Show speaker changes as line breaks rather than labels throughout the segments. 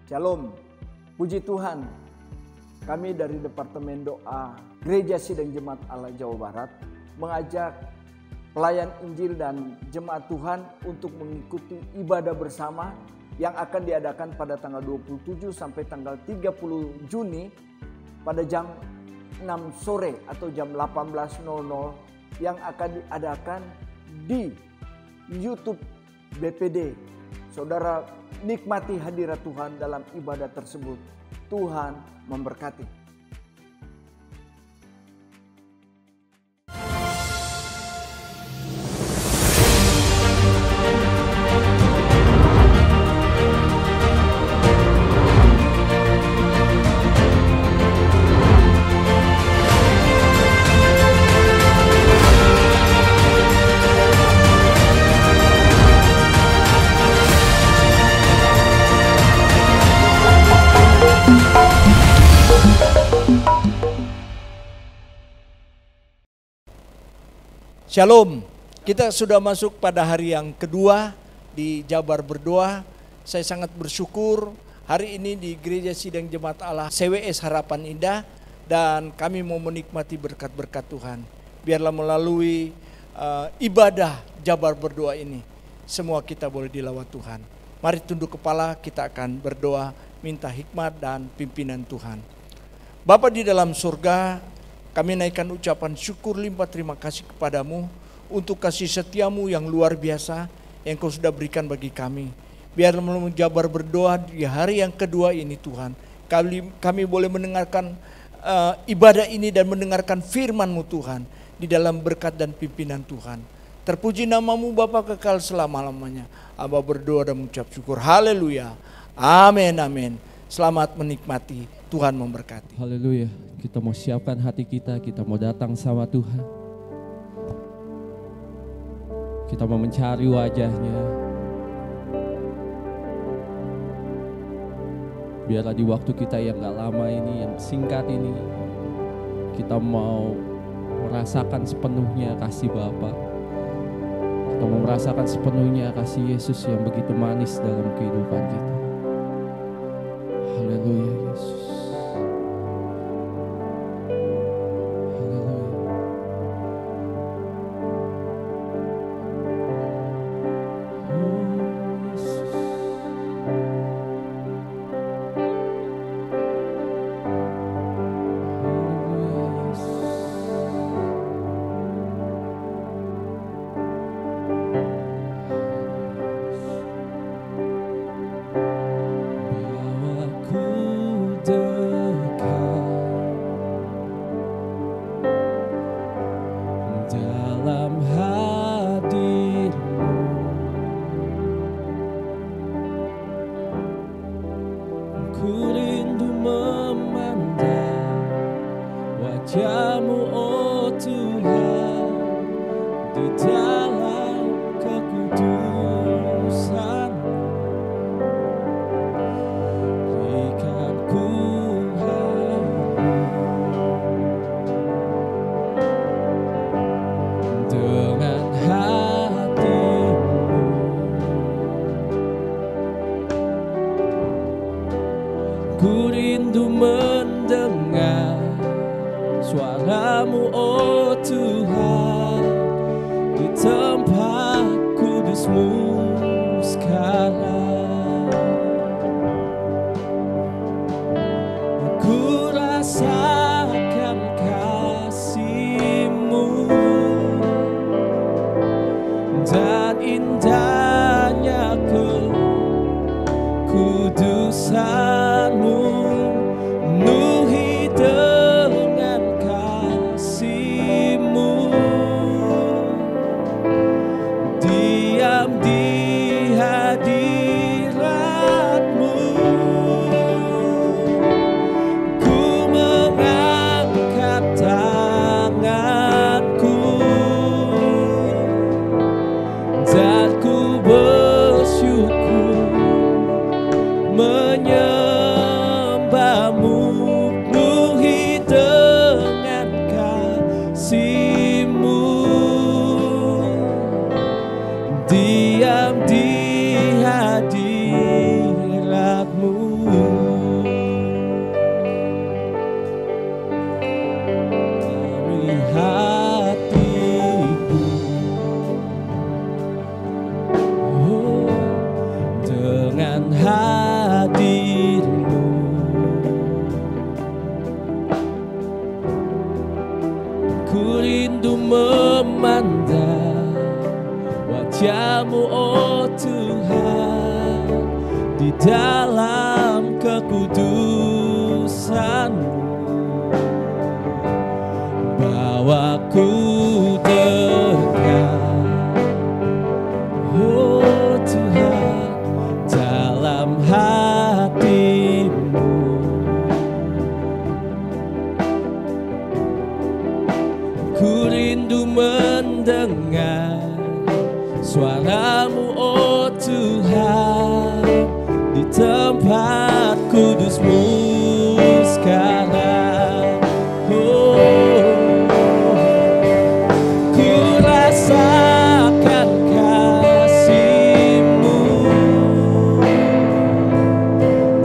Shalom, puji Tuhan. Kami dari Departemen Doa Gereja Sidang Jemaat Allah Jawa Barat mengajak pelayan Injil dan jemaat Tuhan untuk mengikuti ibadah bersama yang akan diadakan pada tanggal 27 sampai tanggal 30 Juni pada jam 6 sore atau jam 18.00 yang akan diadakan di YouTube BPD. Saudara nikmati hadirat Tuhan dalam ibadah tersebut. Tuhan memberkati.
Shalom, kita sudah masuk pada hari yang kedua di Jabar Berdoa. Saya sangat bersyukur hari ini di Gereja Sidang Jemaat Allah CWS Harapan Indah, dan kami mau menikmati berkat-berkat Tuhan. Biarlah melalui ibadah Jabar Berdoa ini, semua kita boleh dilawat Tuhan. Mari tunduk kepala, kita akan berdoa minta hikmat dan pimpinan Tuhan. Bapa di dalam surga, kami naikkan ucapan syukur limpah terima kasih kepadamu untuk kasih setiamu yang luar biasa yang kau sudah berikan bagi kami. Biar melalui Jabar Berdoa di hari yang kedua ini Tuhan, kami boleh mendengarkan ibadah ini dan mendengarkan firman-Mu Tuhan di dalam berkat dan pimpinan Tuhan. Terpuji namamu Bapa kekal selama-lamanya. Aba berdoa dan mengucap syukur. Haleluya. Amin, amin. Selamat menikmati. Tuhan memberkati.
Haleluya. Kita mau siapkan hati kita mau datang sama Tuhan. Kita mau mencari wajahnya. Biarlah di waktu kita yang gak lama ini, yang singkat ini, kita mau merasakan sepenuhnya kasih Bapa. Kita mau merasakan sepenuhnya kasih Yesus yang begitu manis dalam kehidupan kita. Haleluya Yesus. Diam di hadirat-Mu. Raja-Mu, oh Tuhan, di dalam kekudusan-Mu. Bawaku dekat, oh Tuhan, dalam hati-Mu. Ku rindu mendengar suara-Mu, oh Tuhan, di tempat kudus-Mu sekarang. Ku rasakan kasih-Mu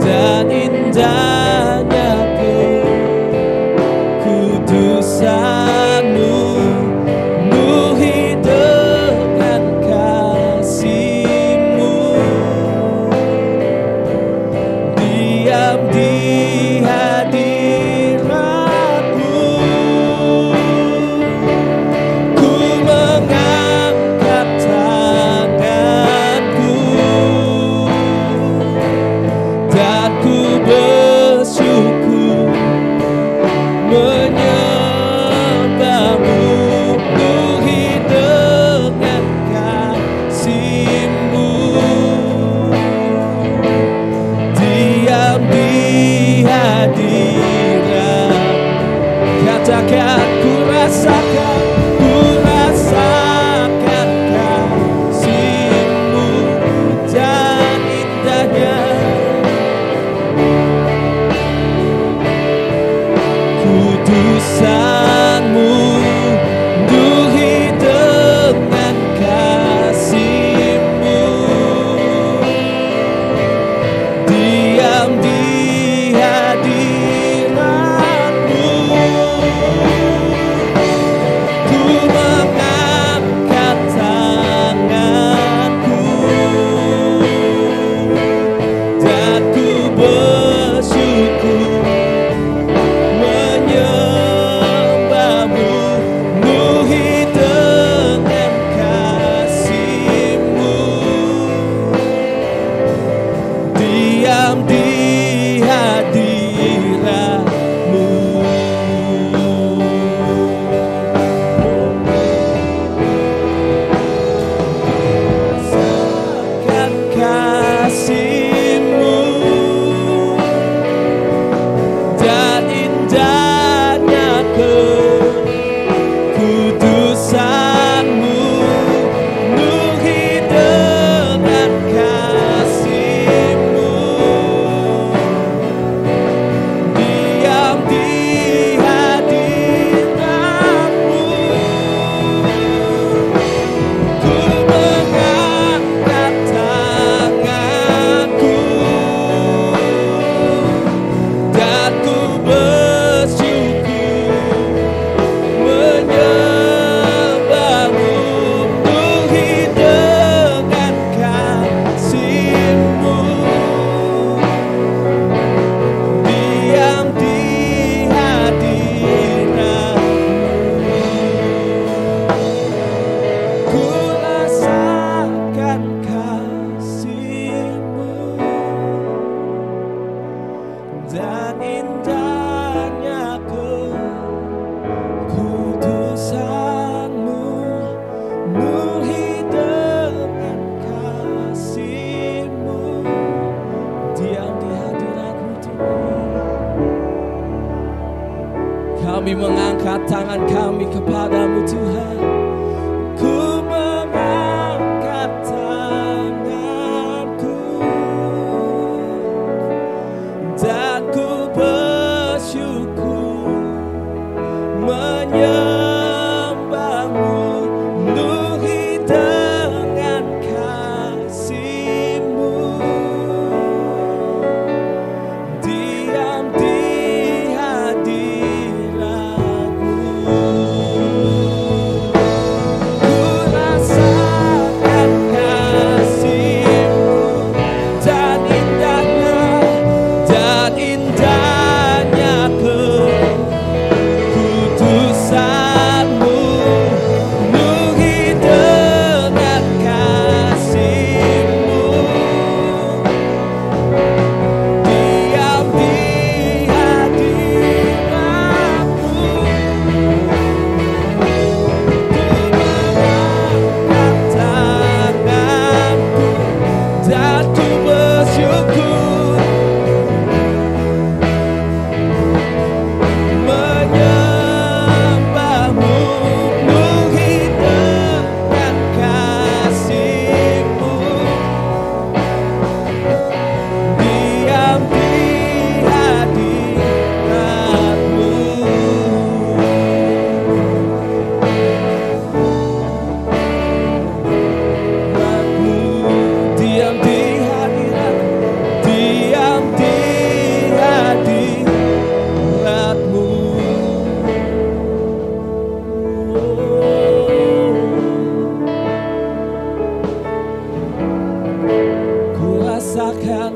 dan indahnya kekudusan-Mu. Ku mengasihi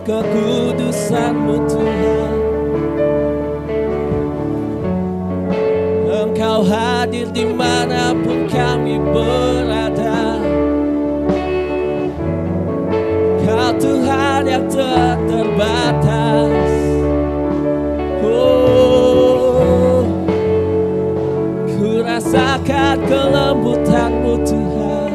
kekudusan-Mu Tuhan. Engkau hadir dimanapun kami berada. Kau Tuhan yang tak terbatas. Oh, ku rasakan kelembutan-Mu Tuhan.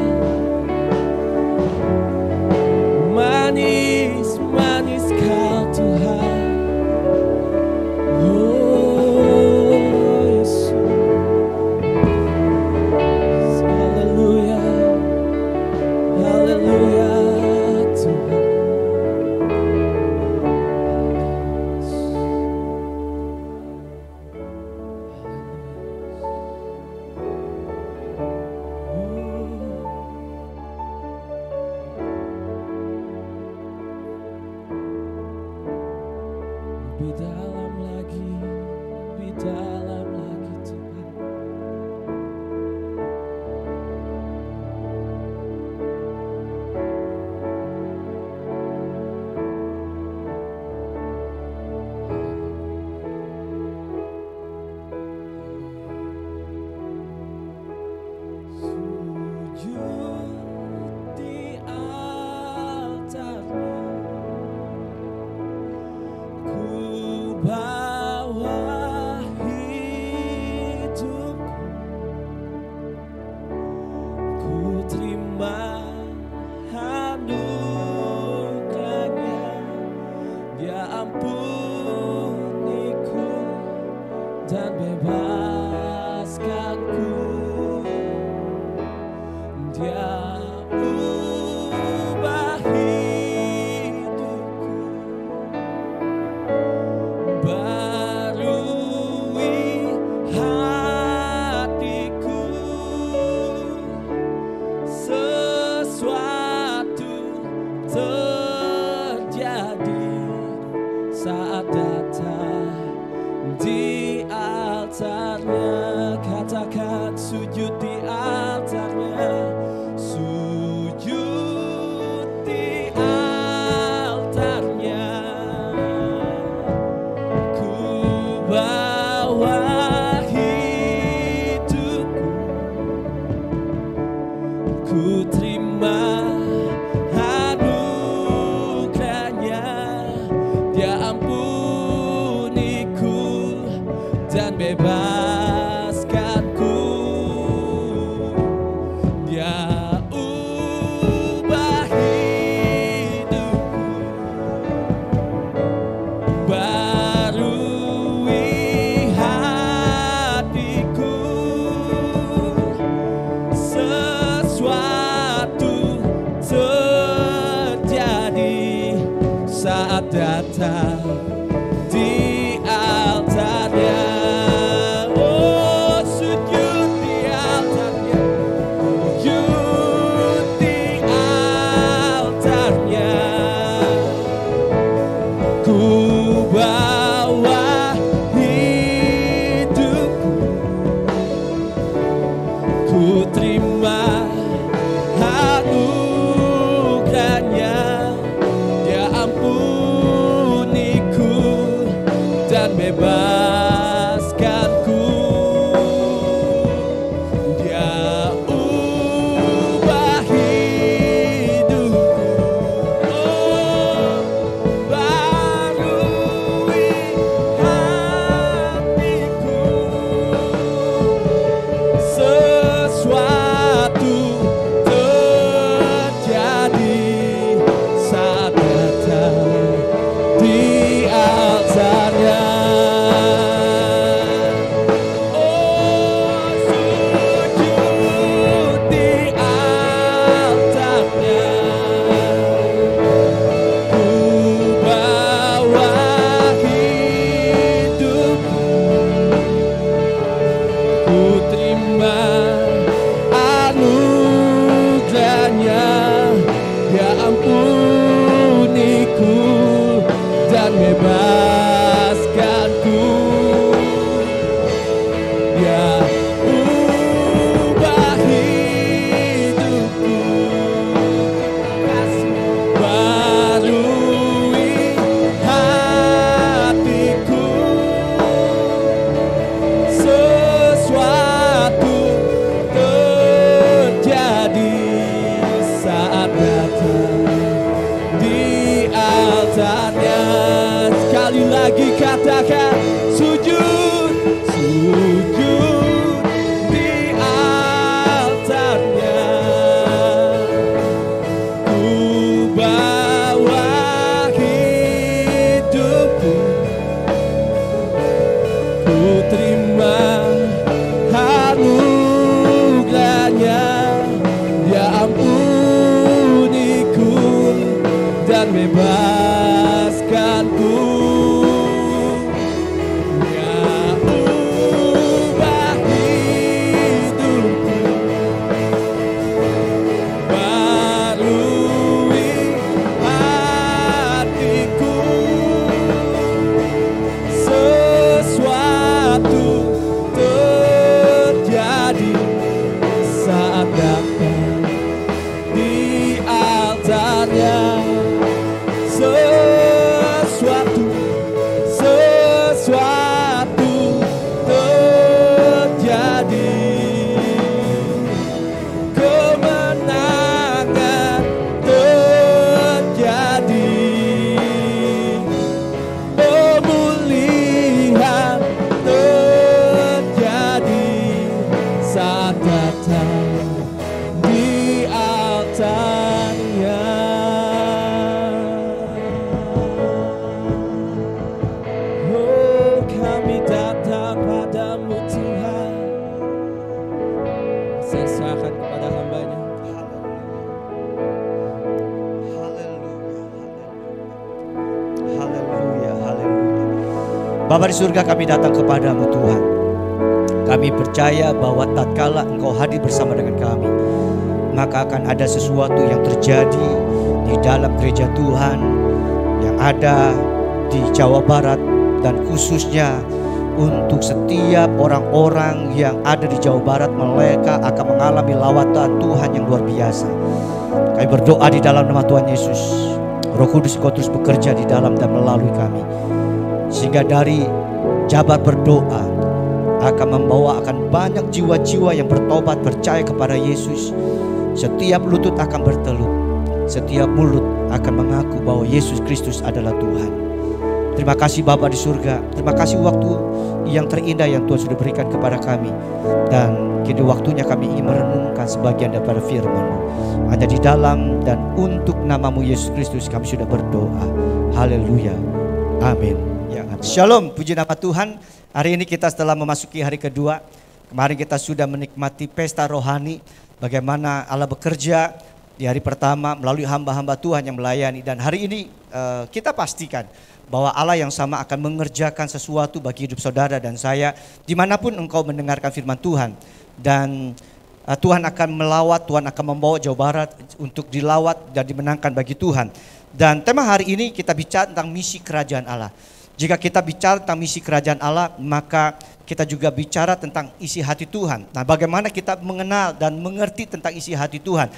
Manis, manis Kau Tuhan. Oh Yesus. Haleluya, haleluya Tuhan. Lebih dalam lagi Tuhan. Sujud di altar-Nya. Ku bawa hidupku, ku terima anugerah-Nya. Dia ampuniku dan bebaskanku. Dia ubah hidupku, barui hatiku. Sesuatu terjadi saat datang di altar-Nya. Katakan sujud di altar-Nya. Sujud di altar-Nya. Ku bawa hidupku, ku terima anugerah-Nya. Dia ampuniku dan bebaskanku. Dia ubah hidupku, barui hatiku. Sesuatu terjadi saat datang di altar-Nya. Oh, sujud di altar-Nya. Sujud di altar-Nya. Ku bawa hidupku, ku terima anugerah-Nya. Dia ampuniku dan bebaskanku.
Bapa di surga, kami datang kepadamu Tuhan. Kami percaya bahwa tatkala Engkau hadir bersama dengan kami, maka akan ada sesuatu yang terjadi di dalam gereja Tuhan yang ada di Jawa Barat, dan khususnya untuk setiap orang-orang yang ada di Jawa Barat, mereka akan mengalami lawatan Tuhan yang luar biasa. Kami berdoa di dalam nama Tuhan Yesus, Roh Kudus Kau terus bekerja di dalam dan melalui kami, sehingga dari Jabar Berdoa akan membawa banyak jiwa-jiwa yang bertobat, percaya kepada Yesus. Setiap lutut akan bertelut, setiap mulut akan mengaku bahwa Yesus Kristus adalah Tuhan. Terima kasih Bapa di surga, terima kasih waktu yang terindah yang Tuhan sudah berikan kepada kami. Dan kini waktunya kami ingin merenungkan sebagian daripada firman-Mu. Hanya di dalam dan untuk nama-Mu Yesus Kristus kami sudah berdoa. Haleluya. Amin. Shalom, puji nama Tuhan. Hari ini kita setelah memasuki hari kedua. Kemarin kita sudah menikmati pesta rohani, bagaimana Allah bekerja di hari pertama melalui hamba-hamba Tuhan yang melayani. Dan hari ini kita pastikan bahwa Allah yang sama akan mengerjakan sesuatu bagi hidup saudara dan saya, dimanapun engkau mendengarkan firman Tuhan. Dan Tuhan akan melawat, Tuhan akan membawa Jawa Barat untuk dilawat dan dimenangkan bagi Tuhan. Dan tema hari ini kita bicara tentang misi kerajaan Allah. Jika kita bicara tentang misi kerajaan Allah, maka kita juga bicara tentang isi hati Tuhan. Nah, bagaimana kita mengenal dan mengerti tentang isi hati Tuhan?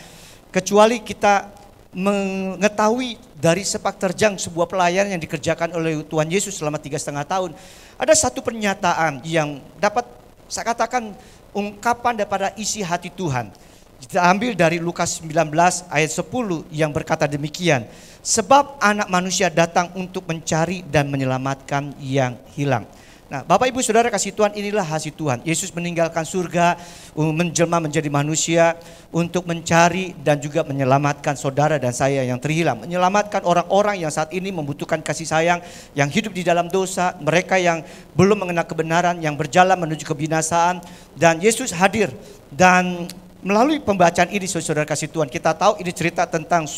Kecuali kita mengetahui dari sepak terjang sebuah pelayanan yang dikerjakan oleh Tuhan Yesus selama 3,5 tahun. Ada satu pernyataan yang dapat saya katakan ungkapan daripada isi hati Tuhan. Kita ambil dari Lukas 19 ayat 10 yang berkata demikian. Sebab anak manusia datang untuk mencari dan menyelamatkan yang hilang. Nah, Bapak Ibu Saudara kasih Tuhan, inilah hasil Tuhan. Yesus meninggalkan surga, menjelma menjadi manusia untuk mencari dan juga menyelamatkan saudara dan saya yang terhilang. Menyelamatkan orang-orang yang saat ini membutuhkan kasih sayang, yang hidup di dalam dosa, mereka yang belum mengenal kebenaran, yang berjalan menuju kebinasaan. Dan Yesus hadir, dan melalui pembacaan ini saudara kasih Tuhan, kita tahu ini cerita tentang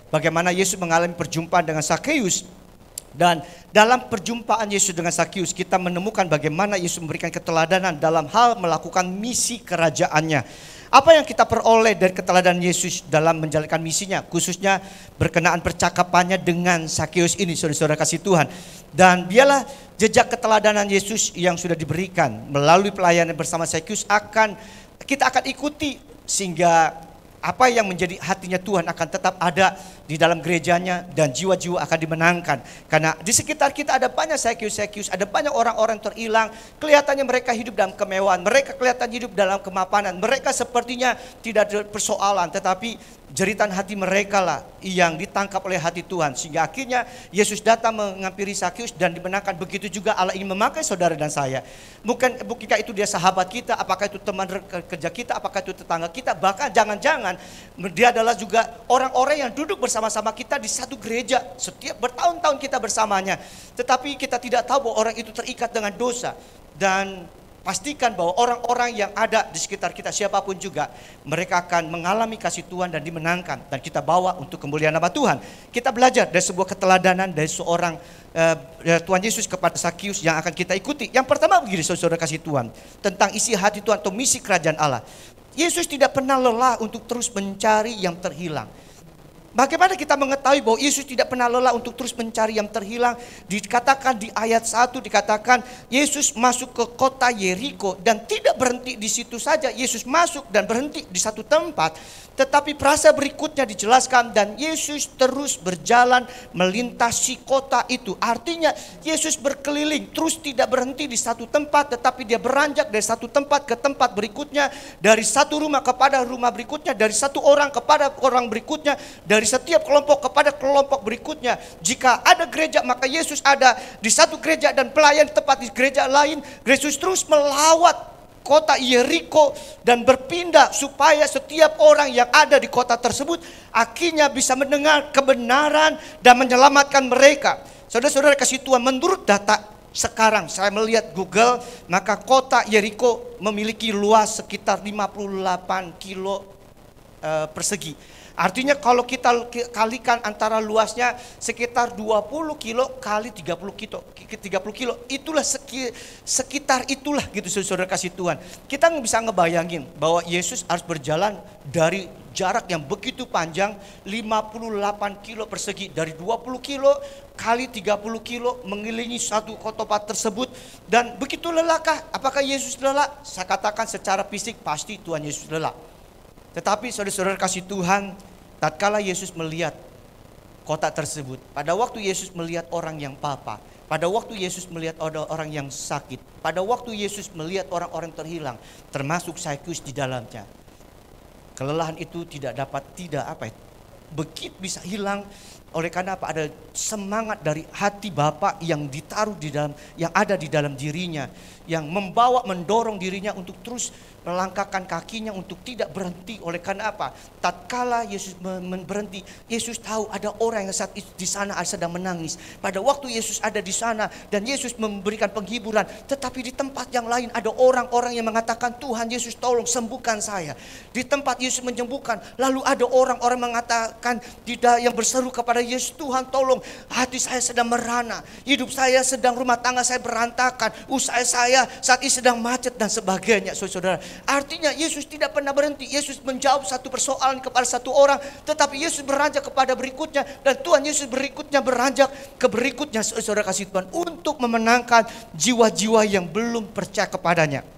bagaimana Yesus mengalami perjumpaan dengan Sakeus. Dan dalam perjumpaan Yesus dengan Sakeus, kita menemukan bagaimana Yesus memberikan keteladanan dalam hal melakukan misi kerajaannya. Apa yang kita peroleh dari keteladanan Yesus dalam menjalankan misinya, khususnya berkenaan percakapannya dengan Sakeus ini saudara kasih Tuhan. Dan biarlah jejak keteladanan Yesus yang sudah diberikan melalui pelayanan bersama Sakeus kita akan ikuti, sehingga apa yang menjadi hatinya Tuhan akan tetap ada di dalam gerejanya dan jiwa-jiwa akan dimenangkan. Karena di sekitar kita ada banyak Sakeus, ada banyak orang-orang terhilang. Kelihatannya mereka hidup dalam kemewahan, mereka kelihatan hidup dalam kemapanan, mereka sepertinya tidak ada persoalan, tetapi jeritan hati mereka lah yang ditangkap oleh hati Tuhan. Sehingga akhirnya Yesus datang menghampiri Sakeus dan dimenangkan. Begitu juga Allah ingin memakai saudara dan saya. Bukankah itu dia sahabat kita, apakah itu teman kerja kita, apakah itu tetangga kita, bahkan jangan-jangan dia adalah juga orang-orang yang duduk bersama-sama kita di satu gereja. Setiap bertahun-tahun kita bersamanya, tetapi kita tidak tahu bahwa orang itu terikat dengan dosa. Dan pastikan bahwa orang-orang yang ada di sekitar kita, siapapun juga, mereka akan mengalami kasih Tuhan dan dimenangkan. Dan kita bawa untuk kemuliaan nama Tuhan. Kita belajar dari sebuah keteladanan dari seorang Tuhan Yesus kepada Sakius yang akan kita ikuti. Yang pertama begini, saudara kasih Tuhan, tentang isi hati Tuhan atau misi kerajaan Allah. Yesus tidak pernah lelah untuk terus mencari yang terhilang. Bagaimana kita mengetahui bahwa Yesus tidak pernah lelah untuk terus mencari yang terhilang? Dikatakan di ayat 1, dikatakan Yesus masuk ke kota Yeriko dan tidak berhenti di situ saja. Yesus masuk dan berhenti di satu tempat. Tetapi frasa berikutnya dijelaskan, dan Yesus terus berjalan melintasi kota itu. Artinya Yesus berkeliling, terus tidak berhenti di satu tempat, tetapi dia beranjak dari satu tempat ke tempat berikutnya, dari satu rumah kepada rumah berikutnya, dari satu orang kepada orang berikutnya, dari setiap kelompok kepada kelompok berikutnya. Jika ada gereja, maka Yesus ada di satu gereja, dan pelayan tepat di gereja lain. Yesus terus melawat kota Yeriko dan berpindah supaya setiap orang yang ada di kota tersebut akhirnya bisa mendengar kebenaran dan menyelamatkan mereka. Saudara-saudara kasih Tuhan, menurut data sekarang saya melihat Google, maka kota Yeriko memiliki luas sekitar 58 kilo persegi. Artinya kalau kita kalikan antara luasnya sekitar 20 kilo kali 30 kilo, itulah sekitar itulah gitu saudara kasih Tuhan. Kita bisa ngebayangin bahwa Yesus harus berjalan dari jarak yang begitu panjang, 58 kilo persegi, dari 20 kilo kali 30 kilo mengelilingi satu tempat tersebut. Dan begitu lelahkah? Apakah Yesus lelah? Saya katakan secara fisik pasti Tuhan Yesus lelah. Tetapi saudara-saudara kasih Tuhan, tatkala Yesus melihat kota tersebut, pada waktu Yesus melihat orang yang papa, pada waktu Yesus melihat orang yang sakit, pada waktu Yesus melihat orang-orang terhilang, termasuk Sakius di dalamnya, kelelahan itu begitu bisa hilang. Oleh karena apa? Ada semangat dari hati Bapa yang ditaruh di dalam, yang ada di dalam dirinya, yang mendorong dirinya untuk terus melangkahkan kakinya untuk tidak berhenti. Oleh karena apa? Tatkala Yesus berhenti, Yesus tahu ada orang yang saat itu di sana sedang menangis. Pada waktu Yesus ada di sana dan Yesus memberikan penghiburan, tetapi di tempat yang lain ada orang-orang yang mengatakan, Tuhan Yesus tolong sembuhkan saya. Di tempat Yesus menyembuhkan, lalu ada orang-orang mengatakan yang berseru kepada Yesus, Tuhan tolong, hati saya sedang merana, hidup saya sedang, rumah tangga saya berantakan, usaha saya saat ini sedang macet dan sebagainya. Saudara, artinya Yesus tidak pernah berhenti. Yesus menjawab satu persoalan kepada satu orang, tetapi Yesus beranjak kepada berikutnya, dan Tuhan Yesus berikutnya beranjak ke berikutnya. Saudara kasih Tuhan, untuk memenangkan jiwa-jiwa yang belum percaya kepadanya.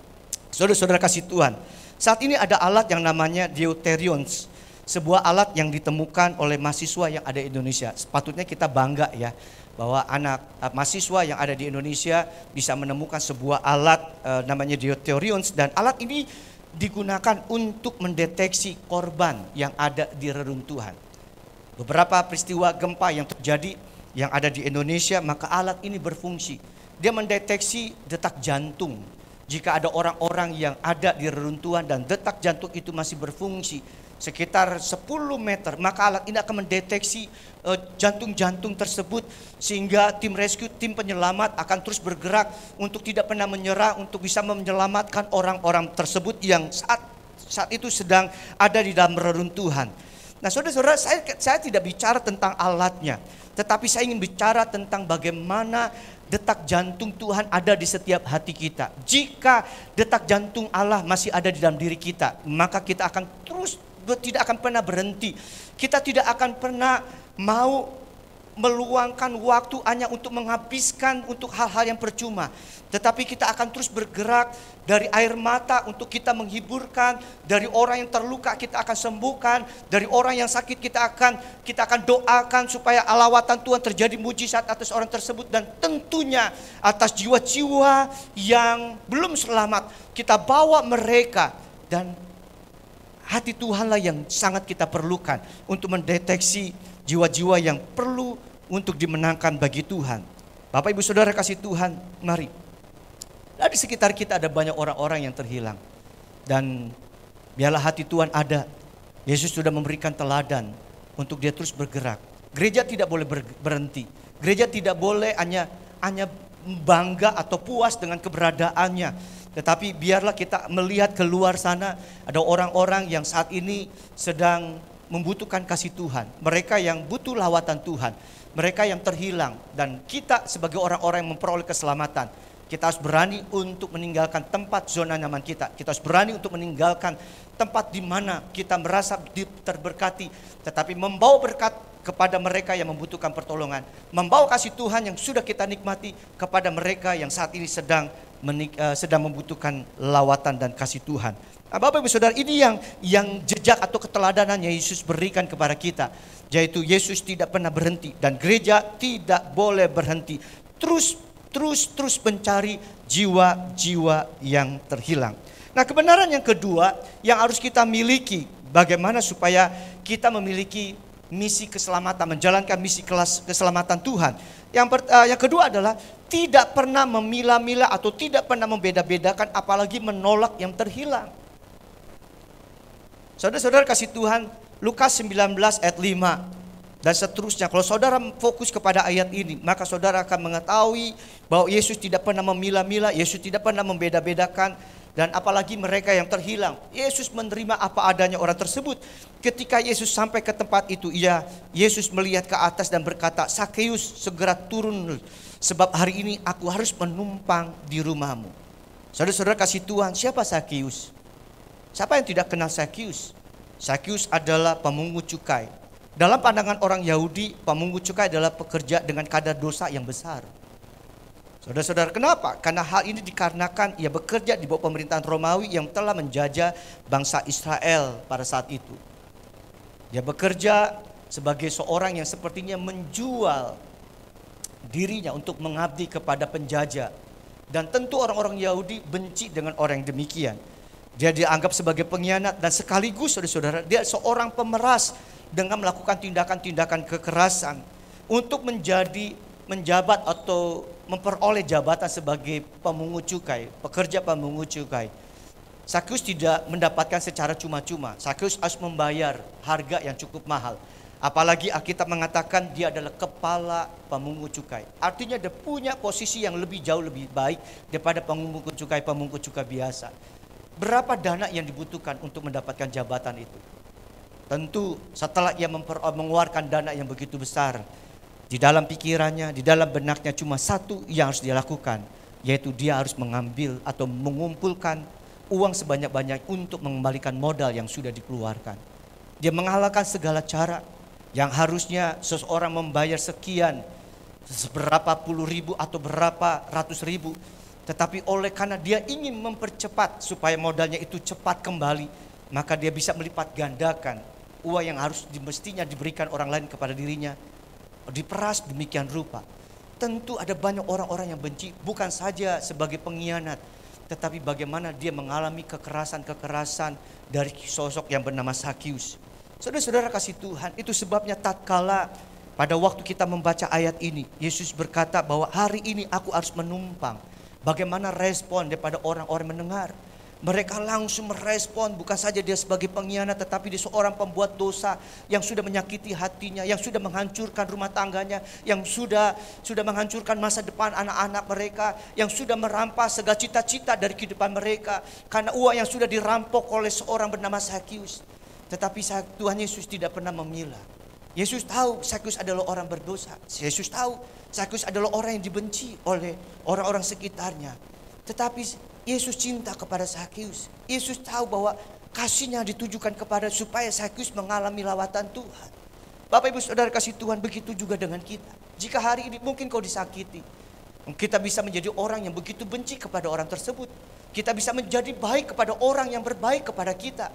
Saudara-saudara kasih Tuhan, saat ini ada alat yang namanya deuterions, sebuah alat yang ditemukan oleh mahasiswa yang ada di Indonesia. Sepatutnya kita bangga ya, bahwa anak mahasiswa yang ada di Indonesia bisa menemukan sebuah alat namanya deuterions, dan alat ini digunakan untuk mendeteksi korban yang ada di reruntuhan. Beberapa peristiwa gempa yang terjadi yang ada di Indonesia, maka alat ini berfungsi. Dia mendeteksi detak jantung. Jika ada orang-orang yang ada di reruntuhan dan detak jantung itu masih berfungsi sekitar 10 meter, maka alat ini akan mendeteksi jantung-jantung tersebut, sehingga tim rescue, tim penyelamat akan terus bergerak untuk tidak pernah menyerah, untuk bisa menyelamatkan orang-orang tersebut yang saat itu sedang ada di dalam reruntuhan. Nah saudara-saudara, saya tidak bicara tentang alatnya, tetapi saya ingin bicara tentang bagaimana detak jantung Tuhan ada di setiap hati kita. Jika detak jantung Allah masih ada di dalam diri kita, maka kita akan terus tidak akan pernah berhenti. Kita tidak akan pernah mau meluangkan waktu hanya untuk menghabiskan untuk hal-hal yang percuma. Tetapi kita akan terus bergerak dari air mata untuk kita menghiburkan, dari orang yang terluka kita akan sembuhkan, dari orang yang sakit kita akan doakan supaya lawatan Tuhan terjadi mujizat atas orang tersebut, dan tentunya atas jiwa-jiwa yang belum selamat kita bawa mereka. Dan hati Tuhanlah yang sangat kita perlukan untuk mendeteksi jiwa-jiwa yang perlu untuk dimenangkan bagi Tuhan. Bapak Ibu Saudara kasih Tuhan, mari. Di sekitar kita ada banyak orang-orang yang terhilang. Dan biarlah hati Tuhan ada. Yesus sudah memberikan teladan untuk dia terus bergerak. Gereja tidak boleh berhenti. Gereja tidak boleh hanya bangga atau puas dengan keberadaannya. Tetapi biarlah kita melihat keluar sana, ada orang-orang yang saat ini sedang membutuhkan kasih Tuhan. Mereka yang butuh lawatan Tuhan, mereka yang terhilang. Dan kita sebagai orang-orang yang memperoleh keselamatan, kita harus berani untuk meninggalkan tempat zona nyaman kita. Kita harus berani untuk meninggalkan tempat di mana kita merasa terberkati, tetapi membawa berkat kepada mereka yang membutuhkan pertolongan. Membawa kasih Tuhan yang sudah kita nikmati kepada mereka yang saat ini sedang membutuhkan lawatan dan kasih Tuhan. Nah, Bapak Ibu Saudara, ini yang jejak atau keteladanan yang Yesus berikan kepada kita. Yaitu Yesus tidak pernah berhenti dan gereja tidak boleh berhenti. Terus mencari jiwa-jiwa yang terhilang. Nah, kebenaran yang kedua yang harus kita miliki, bagaimana supaya kita memiliki misi keselamatan, menjalankan misi keselamatan Tuhan. Yang kedua adalah tidak pernah memilah-milah atau tidak pernah membeda-bedakan, apalagi menolak yang terhilang. Saudara-saudara kasih Tuhan, Lukas 19 ayat 5 dan seterusnya. Kalau saudara fokus kepada ayat ini, maka saudara akan mengetahui bahwa Yesus tidak pernah memilah-milah, Yesus tidak pernah membeda-bedakan, dan apalagi mereka yang terhilang. Yesus menerima apa adanya orang tersebut. Ketika Yesus sampai ke tempat itu, Yesus melihat ke atas dan berkata, "Sakeus, segera turun, sebab hari ini aku harus menumpang di rumahmu." Saudara-saudara kasih Tuhan, siapa Sakeus? Siapa yang tidak kenal Sakeus? Sakeus adalah pemungut cukai. Dalam pandangan orang Yahudi, pemungut cukai adalah pekerja dengan kadar dosa yang besar. Saudara-saudara, kenapa? Karena hal ini dikarenakan ia bekerja di bawah pemerintahan Romawi yang telah menjajah bangsa Israel pada saat itu. Dia bekerja sebagai seorang yang sepertinya menjual dirinya untuk mengabdi kepada penjajah. Dan tentu orang-orang Yahudi benci dengan orang yang demikian. Dia dianggap sebagai pengkhianat dan sekaligus saudara-saudara, dia seorang pemeras dengan melakukan tindakan-tindakan kekerasan untuk menjabat atau memperoleh jabatan sebagai pemungut cukai, pekerja pemungut cukai. Sakeus tidak mendapatkan secara cuma-cuma. Sakeus harus membayar harga yang cukup mahal. Apalagi Alkitab mengatakan dia adalah kepala pemungut cukai. Artinya dia punya posisi yang jauh lebih baik daripada pemungut cukai biasa. Berapa dana yang dibutuhkan untuk mendapatkan jabatan itu? Tentu setelah ia mengeluarkan dana yang begitu besar, di dalam pikirannya, di dalam benaknya cuma satu yang harus dia lakukan, yaitu dia harus mengambil atau mengumpulkan uang sebanyak-banyak untuk mengembalikan modal yang sudah dikeluarkan. Dia menghalalkan segala cara yang harusnya seseorang membayar sekian, seberapa puluh ribu atau berapa ratus ribu. Tetapi karena dia ingin mempercepat supaya modalnya itu cepat kembali, maka dia bisa melipat gandakan uang yang harus mestinya diberikan orang lain kepada dirinya. Diperas demikian rupa. Tentu ada banyak orang-orang yang benci, bukan saja sebagai pengkhianat, tetapi bagaimana dia mengalami kekerasan-kekerasan dari sosok yang bernama Sakeus. Saudara-saudara kasih Tuhan, itu sebabnya tatkala pada waktu kita membaca ayat ini, Yesus berkata bahwa hari ini aku harus menumpang. Bagaimana respon daripada orang-orang mendengar? Mereka langsung merespon, bukan saja dia sebagai pengkhianat, tetapi dia seorang pembuat dosa yang sudah menyakiti hatinya, yang sudah menghancurkan rumah tangganya, yang sudah menghancurkan masa depan anak-anak mereka, yang sudah merampas segala cita-cita dari kehidupan mereka karena uang yang sudah dirampok oleh seorang bernama Sakeus. Tetapi Tuhan Yesus tidak pernah memilah. Yesus tahu Sakeus adalah orang berdosa. Yesus tahu Sakeus adalah orang yang dibenci oleh orang-orang sekitarnya. Tetapi Yesus cinta kepada Sakeus. Yesus tahu bahwa kasihnya ditujukan kepada supaya Sakeus mengalami lawatan Tuhan. Bapak Ibu Saudara kasih Tuhan, begitu juga dengan kita. Jika hari ini mungkin kau disakiti, kita bisa menjadi orang yang begitu benci kepada orang tersebut. Kita bisa menjadi baik kepada orang yang berbaik kepada kita.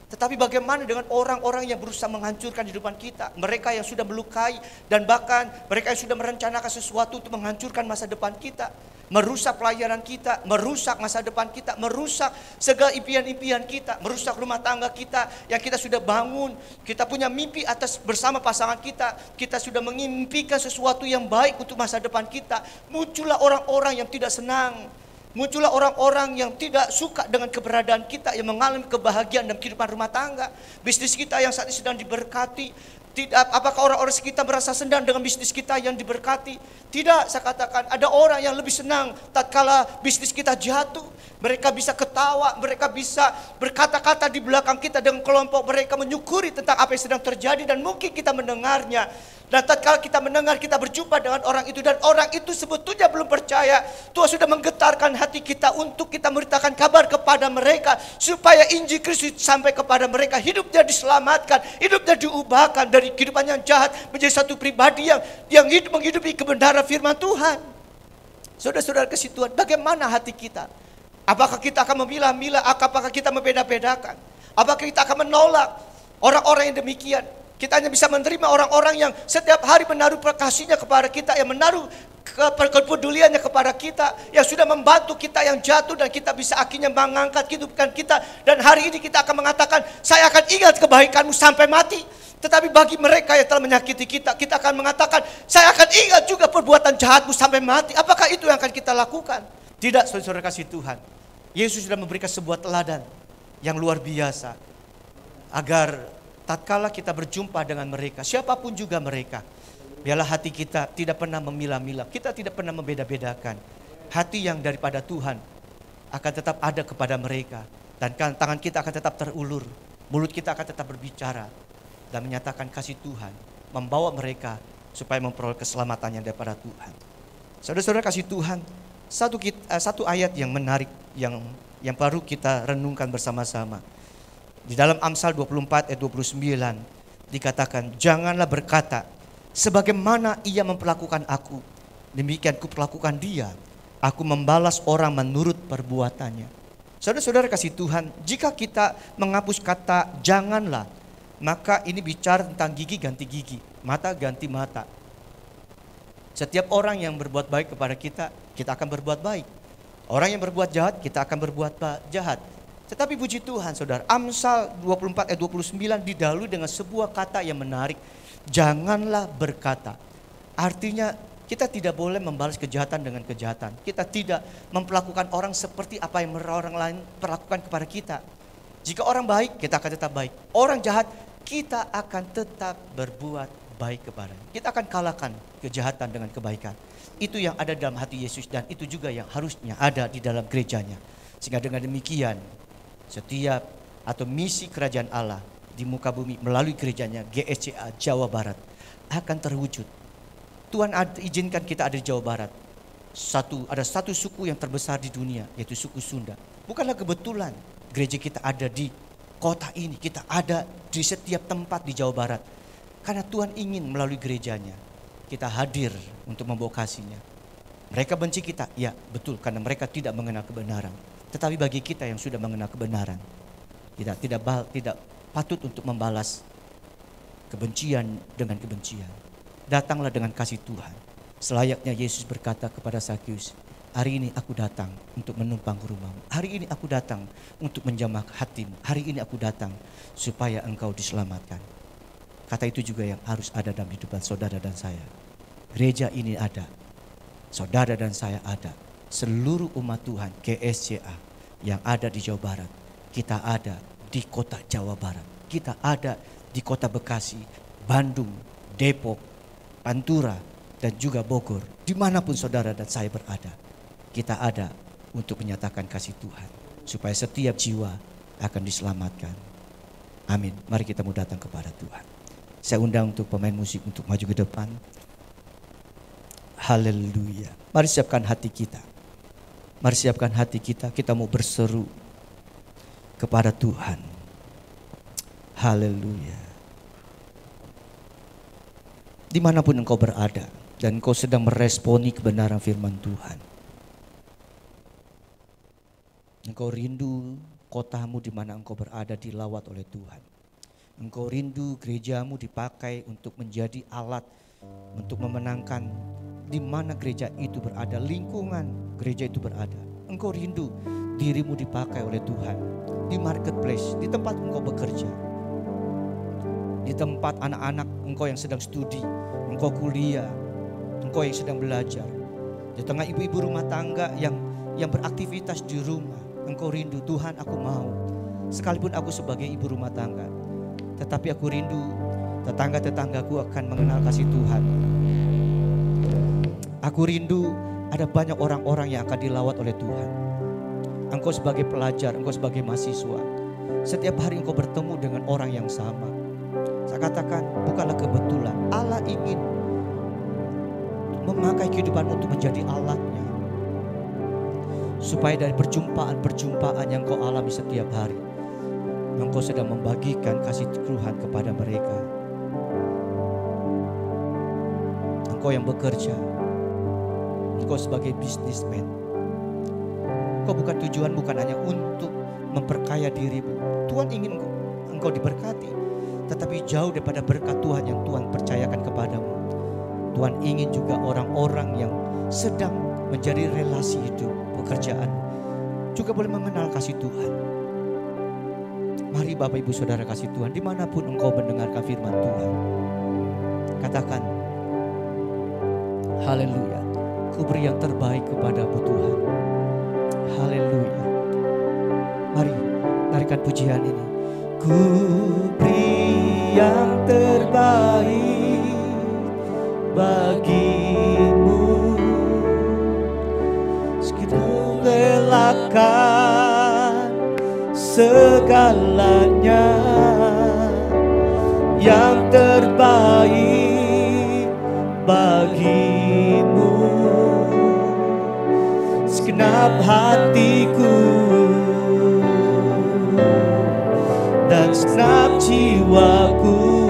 Tetapi bagaimana dengan orang-orang yang berusaha menghancurkan kehidupan kita? Mereka yang sudah melukai dan bahkan mereka yang sudah merencanakan sesuatu untuk menghancurkan masa depan kita. Merusak pelayanan kita, merusak masa depan kita, merusak segala impian-impian kita, merusak rumah tangga kita yang kita sudah bangun. Kita punya mimpi atas bersama pasangan kita. Kita sudah mengimpikan sesuatu yang baik untuk masa depan kita. Muncullah orang-orang yang tidak senang. Muncullah orang-orang yang tidak suka dengan keberadaan kita, yang mengalami kebahagiaan dalam kehidupan rumah tangga. Bisnis kita yang saat ini sedang diberkati, Apakah orang-orang sekitar merasa senang dengan bisnis kita yang diberkati? Tidak, saya katakan ada orang yang lebih senang tatkala bisnis kita jatuh. Mereka bisa ketawa, mereka bisa berkata-kata di belakang kita dengan kelompok mereka, menyukuri tentang apa yang sedang terjadi dan mungkin kita mendengarnya. Dan tatkala kita mendengar, kita berjumpa dengan orang itu dan orang itu sebetulnya belum percaya, Tuhan sudah menggetarkan hati kita untuk kita memberitakan kabar kepada mereka supaya Injil Kristus sampai kepada mereka. Hidupnya diselamatkan, hidupnya diubahkan dari kehidupan yang jahat menjadi satu pribadi yang menghidupi kebenaran firman Tuhan. Saudara-saudara kasih Tuhan, bagaimana hati kita? Apakah kita akan memilah-milah? Apakah kita membeda-bedakan? Apakah kita akan menolak orang-orang yang demikian? Kita hanya bisa menerima orang-orang yang setiap hari menaruh kasihnya kepada kita, yang menaruh kepeduliannya kepada kita, yang sudah membantu kita yang jatuh dan kita bisa akhirnya mengangkat kehidupan kita. Dan hari ini kita akan mengatakan, saya akan ingat kebaikanmu sampai mati. Tetapi bagi mereka yang telah menyakiti kita, kita akan mengatakan, saya akan ingat juga perbuatan jahatmu sampai mati. Apakah itu yang akan kita lakukan? Tidak, saudara kasih Tuhan. Yesus sudah memberikan sebuah teladan yang luar biasa. Agar tatkala kita berjumpa dengan mereka, siapapun juga mereka, biarlah hati kita tidak pernah memilah-milah, kita tidak pernah membeda-bedakan. Hati yang daripada Tuhan akan tetap ada kepada mereka. Dan tangan kita akan tetap terulur, mulut kita akan tetap berbicara dan menyatakan kasih Tuhan, membawa mereka supaya memperoleh keselamatan yang daripada Tuhan. Saudara-saudara kasih Tuhan, satu ayat yang menarik yang baru kita renungkan bersama-sama. Di dalam Amsal 24 ayat 29 dikatakan, janganlah berkata, sebagaimana ia memperlakukan aku, demikian kuperlakukan dia. Aku membalas orang menurut perbuatannya. Saudara-saudara kasih Tuhan, jika kita menghapus kata janganlah, maka ini bicara tentang gigi ganti gigi, mata ganti mata. Setiap orang yang berbuat baik kepada kita, kita akan berbuat baik. Orang yang berbuat jahat, kita akan berbuat jahat. Tetapi puji Tuhan saudara, Amsal 24 ayat 29 didahului dengan sebuah kata yang menarik. Janganlah berkata. Artinya kita tidak boleh membalas kejahatan dengan kejahatan. Kita tidak memperlakukan orang seperti apa yang orang lain perlakukan kepada kita. Jika orang baik, kita akan tetap baik. Orang jahat, kita akan tetap berbuat baik kepadanya. Kita akan kalahkan kejahatan dengan kebaikan. Itu yang ada dalam hati Yesus dan itu juga yang harusnya ada di dalam gerejanya. Sehingga dengan demikian, setiap atau misi kerajaan Allah di muka bumi melalui gerejanya GSCA Jawa Barat akan terwujud. Tuhan izinkan kita ada di Jawa Barat. Ada satu suku yang terbesar di dunia, yaitu suku Sunda. Bukanlah kebetulan gereja kita ada di kota ini, kita ada di setiap tempat di Jawa Barat. Karena Tuhan ingin melalui gerejanya kita hadir untuk membawa kasih-Nya. Mereka benci kita, ya betul, karena mereka tidak mengenal kebenaran. Tetapi bagi kita yang sudah mengenal kebenaran, kita tidak patut untuk membalas kebencian dengan kebencian. Datanglah dengan kasih Tuhan. Selayaknya Yesus berkata kepada Sakyus, hari ini aku datang untuk menumpang rumahmu. Hari ini aku datang untuk menjamah hatimu. Hari ini aku datang supaya engkau diselamatkan. Kata itu juga yang harus ada dalam hidup saudara dan saya. Gereja ini ada, saudara dan saya ada. Seluruh umat Tuhan GSCA yang ada di Jawa Barat, kita ada di kota Jawa Barat, kita ada di kota Bekasi, Bandung, Depok, Pantura, dan juga Bogor. Dimanapun saudara dan saya berada, kita ada untuk menyatakan kasih Tuhan, supaya setiap jiwa akan diselamatkan. Amin. Mari kita mau datang kepada Tuhan. Saya undang untuk pemain musik untuk maju ke depan. Haleluya. Mari siapkan hati kita. Mari siapkan hati kita, kita mau berseru kepada Tuhan. Haleluya. Dimanapun engkau berada dan engkau sedang meresponi kebenaran firman Tuhan. Engkau rindu kotamu di mana engkau berada dilawat oleh Tuhan. Engkau rindu gerejamu dipakai untuk menjadi alat untuk memenangkan di mana gereja itu berada, lingkungan gereja itu berada. Engkau rindu dirimu dipakai oleh Tuhan di marketplace, di tempat engkau bekerja, di tempat anak-anak engkau yang sedang studi, engkau kuliah, engkau yang sedang belajar, di tengah ibu-ibu rumah tangga yang beraktivitas di rumah. Engkau rindu, Tuhan aku mau, sekalipun aku sebagai ibu rumah tangga, tetapi aku rindu tetangga-tetanggaku akan mengenal kasih Tuhan. Aku rindu ada banyak orang-orang yang akan dilawat oleh Tuhan. Engkau sebagai pelajar, engkau sebagai mahasiswa, setiap hari engkau bertemu dengan orang yang sama. Saya katakan bukanlah kebetulan, Allah ingin memakai kehidupan untuk menjadi alatnya. Supaya dari perjumpaan-perjumpaan yang kau alami setiap hari, engkau sedang membagikan kasih Tuhan kepada mereka. Engkau yang bekerja, engkau sebagai businessman, engkau tujuan bukan hanya untuk memperkaya dirimu. Tuhan ingin engkau diberkati, tetapi jauh daripada berkat Tuhan yang Tuhan percayakan kepadamu, Tuhan ingin juga orang-orang yang sedang menjadi relasi hidup, pekerjaan, juga boleh mengenal kasih Tuhan. Mari Bapak Ibu Saudara kasih Tuhan, dimanapun engkau mendengarkan firman Tuhan, katakan, haleluya, ku beri yang terbaik kepadamu Tuhan. Haleluya. Mari tarikan pujian ini. Ku beri yang terbaik bagimu, ku relakan segalanya, yang terbaik bagimu, segenap hatiku dan segenap jiwaku.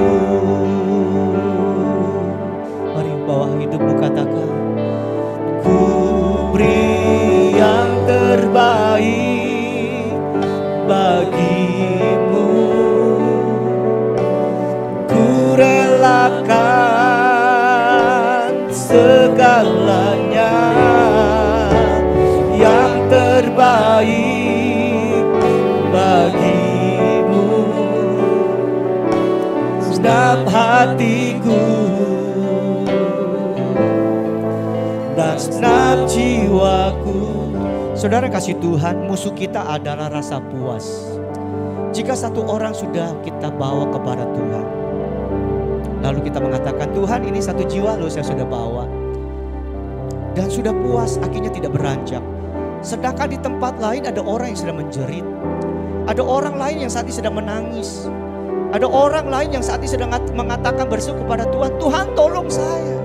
Mari bawa hidupmu, katakan, ku beri yang terbaik bagimu, ku relakan segalanya, yang terbaik bagimu, segenap hatiku dan segenap jiwaku. Saudara kasih Tuhan, musuh kita adalah rasa puas. Jika satu orang sudah kita bawa kepada Tuhan, lalu kita mengatakan, Tuhan ini satu jiwa loh saya sudah bawa, dan sudah puas, akhirnya tidak beranjak. Sedangkan di tempat lain ada orang yang sedang menjerit, ada orang lain yang saat ini sedang menangis, ada orang lain yang saat ini sedang mengatakan berseru kepada Tuhan, Tuhan tolong saya.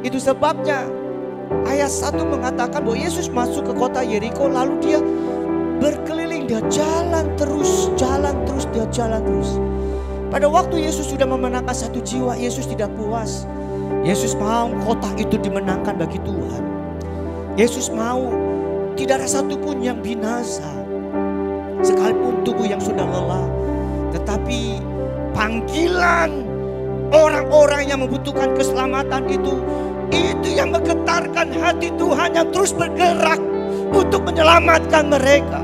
Itu sebabnya ayat 1 mengatakan bahwa Yesus masuk ke kota Yeriko, lalu dia berkeliling, dia jalan terus, dia jalan terus. Pada waktu Yesus sudah memenangkan satu jiwa, Yesus tidak puas. Yesus mau kota itu dimenangkan bagi Tuhan. Yesus mau tidak ada satupun yang binasa, sekalipun tubuh yang sudah lelah. Tetapi panggilan orang-orang yang membutuhkan keselamatan itu yang menggetarkan hati Tuhan yang terus bergerak untuk menyelamatkan mereka.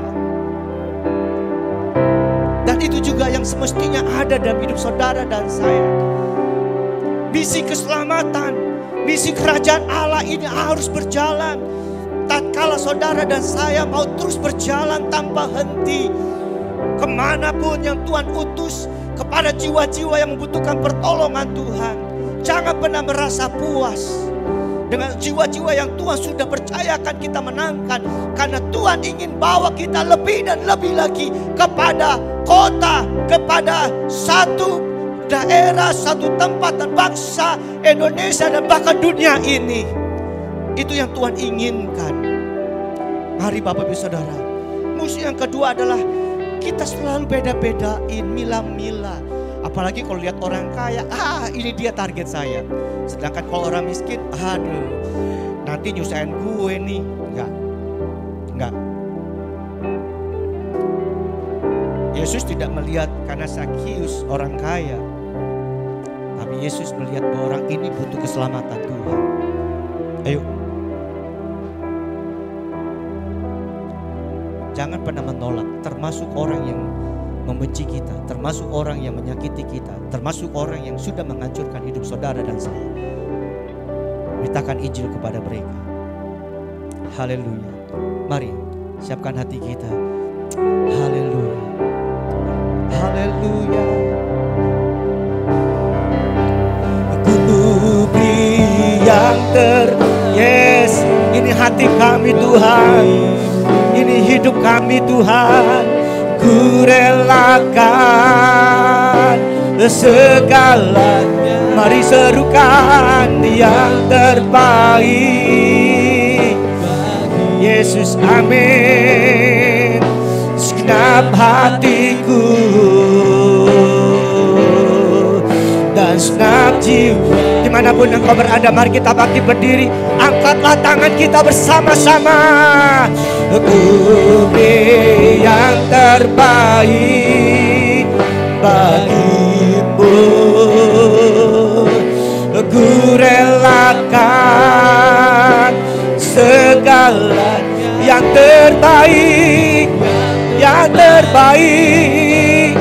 Dan itu juga yang semestinya ada dalam hidup saudara dan saya. Misi keselamatan, misi kerajaan Allah ini harus berjalan. Tatkala saudara dan saya mau terus berjalan tanpa henti, kemanapun yang Tuhan utus, kepada jiwa-jiwa yang membutuhkan pertolongan Tuhan, jangan pernah merasa puas dengan jiwa-jiwa yang Tuhan sudah percayakan kita menangkan. Karena Tuhan ingin bawa kita lebih dan lebih lagi kepada kota, kepada satu daerah, satu tempat dan bangsa Indonesia dan bahkan dunia ini. Itu yang Tuhan inginkan. Mari Bapak Ibu Saudara, musuh yang kedua adalah kita selalu beda-bedain, milah-milah. Apalagi kalau lihat orang kaya, ini dia target saya. Sedangkan kalau orang miskin, aduh, nanti nyusahin gue nih. Enggak. Yesus tidak melihat karena Zakheus orang kaya, tapi Yesus melihat bahwa orang ini butuh keselamatan Tuhan. Ayo, jangan pernah menolak, termasuk orang yang membenci kita, termasuk orang yang menyakiti kita, termasuk orang yang sudah menghancurkan hidup saudara dan saya. Beritakan Injil kepada mereka. Haleluya. Mari siapkan hati kita. Haleluya. Haleluya. Yes, ini hati kami Tuhan, ini hidup kami Tuhan. Ku relakan segalanya. Mari serukan yang terbaik. Yesus, amin. Segenap hatiku dan segenap jiwa. Dimanapun engkau berada, mari kita bangkit berdiri. Angkatlah tangan kita bersama-sama. Ku beri yang terbaik bagimu. Ku relakan segala yang terbaik, yang terbaik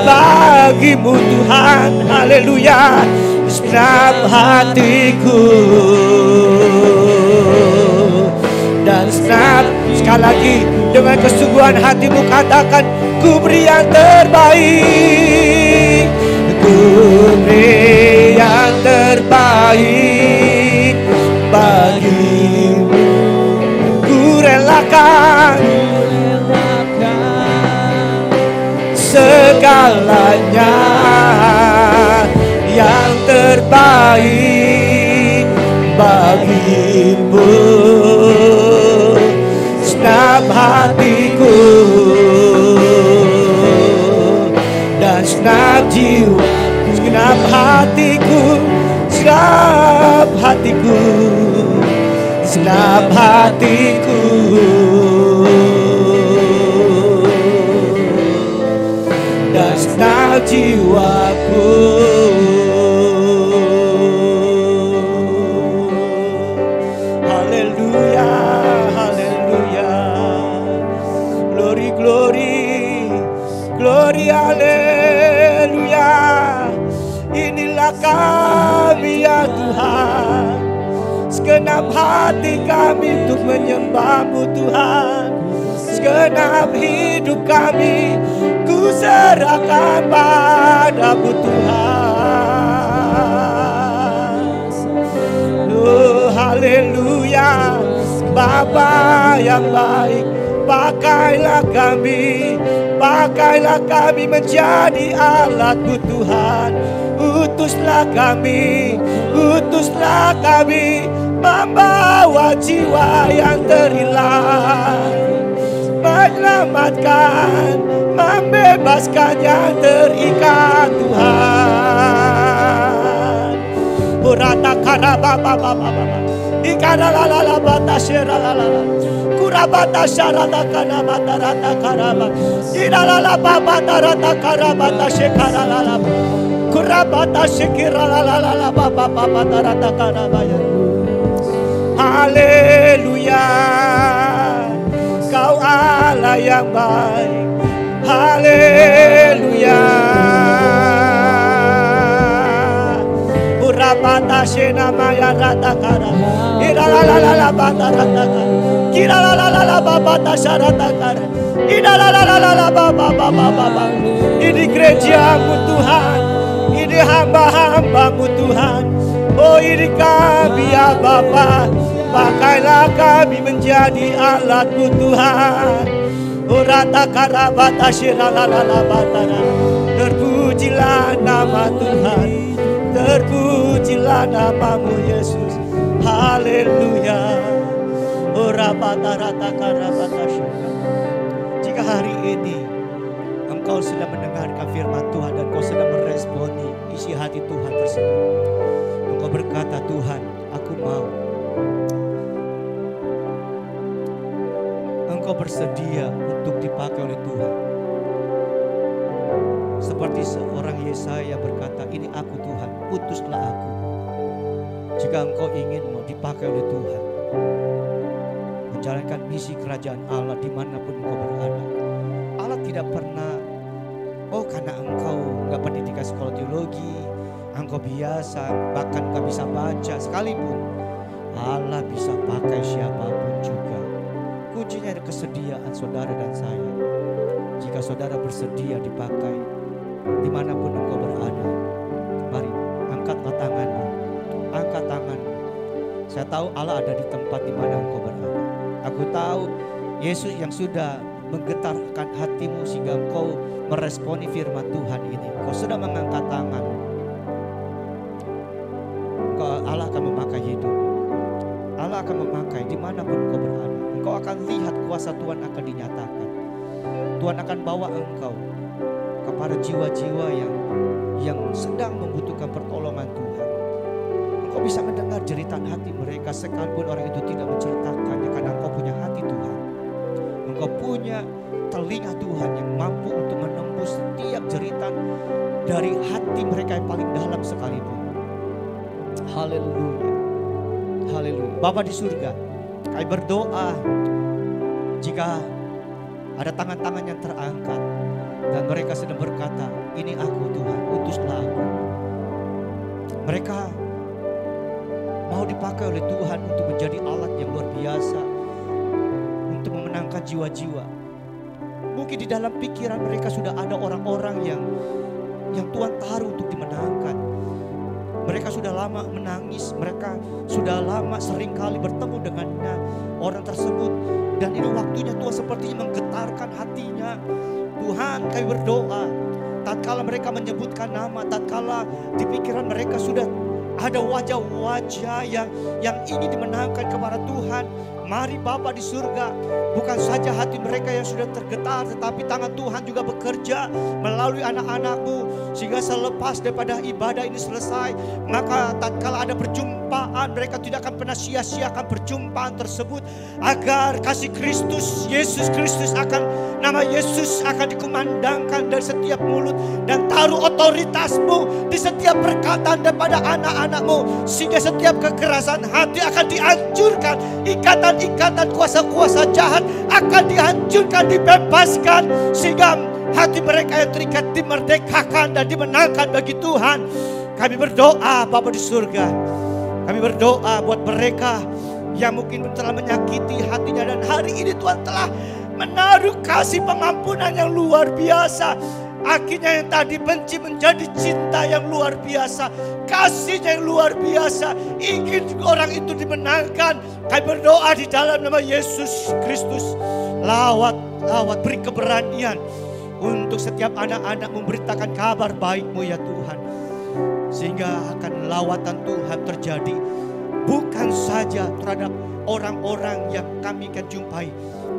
bagimu Tuhan. Haleluya. Segenap hatiku dan segenap, sekali lagi dengan kesungguhan hatimu katakan, ku beri yang terbaik, ku beri yang terbaik bagimu. Ku relakan segalanya yang terbaik bagimu. Segenap hatiku dan segenap jiwa, segenap hatiku, segenap hatiku, segenap hatiku dan segenap jiwaku. Haleluya, haleluya. Glory, glory, glory, haleluya. Inilah kami ya Tuhan, segenap hati kami untuk menyembah-Mu Tuhan. Segenap hidup kami ku serahkan padamu Tuhan. Oh haleluya. Bapa yang baik, pakailah kami menjadi alat-Mu Tuhan. Utuslah kami membawa jiwa yang terhilang, menyelamatkan, membebaskan yang terikat Tuhan. Urata karaba baba baba, ikara la la la bata shera la la la, kurabata sharata kana bata rata karaba, ira la la baba rata karaba ta shekara la la, kurabata shekira la la la la baba baba rata karaba ya. Haleluya. Kau Allah yang baik, haleluya. Urabata shena maya rata kara, ira la la la la bata rata kara, kira la la la la bata sharata kara, ira la la la la la baba. Ini gereja-Mu Tuhan, ini hamba-hamba-Mu Tuhan. Oh ini kami ya Bapa, pakailah kami menjadi alat-Mu Tuhan. Urata karabata shiralala batara. Terpujilah nama Tuhan, terpujilah nama-Mu Yesus. Haleluya. Urabata rata karabata shiralala. Jika hari ini engkau sedang mendengarkan firman Tuhan dan engkau sedang meresponi isi hati Tuhan tersebut, engkau berkata, Tuhan, aku mau. Engkau bersedia untuk dipakai oleh Tuhan. Seperti seorang Yesaya berkata, ini aku Tuhan, utuslah aku. Jika engkau ingin mau dipakai oleh Tuhan, menjalankan misi kerajaan Allah dimanapun engkau berada. Allah tidak pernah, oh karena engkau gak pendidikan sekolah teologi, engkau biasa, bahkan gak bisa baca sekalipun, Allah bisa pakai siapapun juga. Kuncinya ada kesediaan saudara dan saya. Jika saudara bersedia dipakai dimanapun engkau berada, mari angkatlah tanganmu, angkat tanganmu. Saya tahu Allah ada di tempat di mana engkau berada. Aku tahu Yesus yang sudah menggetarkan hatimu sehingga engkau meresponi firman Tuhan ini. Engkau sudah mengangkat tangan. Allah akan memakai hidup. Allah akan memakai dimanapun engkau berada. Engkau akan lihat kuasa Tuhan akan dinyatakan. Tuhan akan bawa engkau kepada jiwa-jiwa yang sedang membutuhkan pertolongan Tuhan. Engkau bisa mendengar jeritan hati mereka sekalipun orang itu tidak menceritakannya, karena engkau punya hati Tuhan. Engkau punya telinga Tuhan yang mampu untuk menembus setiap jeritan dari hati mereka yang paling dalam sekalipun. Haleluya. Haleluya. Bapa di surga, kami berdoa jika ada tangan-tangan yang terangkat dan mereka sedang berkata, ini aku Tuhan, utuslah aku. Mereka mau dipakai oleh Tuhan untuk menjadi alat yang luar biasa untuk memenangkan jiwa-jiwa. Mungkin di dalam pikiran mereka sudah ada orang-orang yang Tuhan taruh untuk dimenangkan. Mereka sudah lama menangis, mereka sudah lama seringkali bertemu dengan orang tersebut. Dan ini waktunya Tuhan sepertinya menggetarkan hatinya. Tuhan, kami berdoa, tatkala mereka menyebutkan nama, tatkala di pikiran mereka sudah ada wajah-wajah yang ingin dimenangkan kepada Tuhan. Mari Bapa di surga, bukan saja hati mereka yang sudah tergetar, tetapi tangan Tuhan juga bekerja melalui anak-anak-Mu. Sehingga selepas daripada ibadah ini selesai, maka tatkala ada perjumpaan, mereka tidak akan pernah sia-siakan perjumpaan tersebut. Agar kasih Kristus, Yesus Kristus nama Yesus akan dikumandangkan dari setiap mulut. Dan taruh otoritas-Mu di setiap perkataan daripada anak-anak-Mu. Sehingga setiap kekerasan hati akan dihancurkan. Ikatan kuasa-kuasa jahat akan dihancurkan, dibebaskan. Sehingga hati mereka yang terikat dimerdekakan dan dimenangkan bagi Tuhan. Kami berdoa Bapa di surga. Kami berdoa buat mereka yang mungkin telah menyakiti hatinya. Dan hari ini Tuhan telah menaruh kasih pengampunan yang luar biasa. Akhirnya yang tadi benci menjadi cinta yang luar biasa. Kasihnya yang luar biasa. Ingin orang itu dimenangkan. Kami berdoa di dalam nama Yesus Kristus. Lawat, beri keberanian untuk setiap anak-anak memberitakan kabar baik-Mu ya Tuhan. Sehingga akan lawatan Tuhan terjadi. Bukan saja terhadap orang-orang yang kami akan jumpai,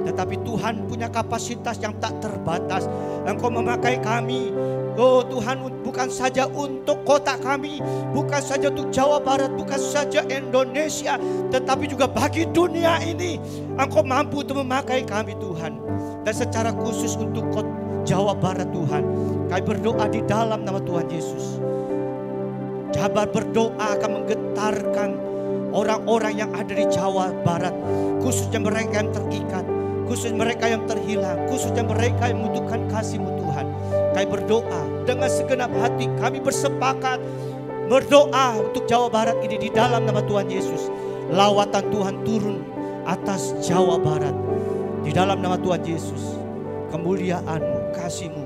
tetapi Tuhan punya kapasitas yang tak terbatas. Engkau memakai kami, oh Tuhan, bukan saja untuk kota kami, bukan saja untuk Jawa Barat, bukan saja Indonesia, tetapi juga bagi dunia ini. Engkau mampu untuk memakai kami Tuhan. Dan secara khusus untuk Jawa Barat Tuhan, kami berdoa di dalam nama Tuhan Yesus. Jabar berdoa akan menggetarkan orang-orang yang ada di Jawa Barat, khususnya mereka yang terikat, khususnya mereka yang terhilang, khususnya mereka yang membutuhkan kasih-Mu Tuhan. Kami berdoa dengan segenap hati, kami bersepakat berdoa untuk Jawa Barat ini di dalam nama Tuhan Yesus. Lawatan Tuhan turun atas Jawa Barat di dalam nama Tuhan Yesus. Kemuliaan-Mu, kasih-Mu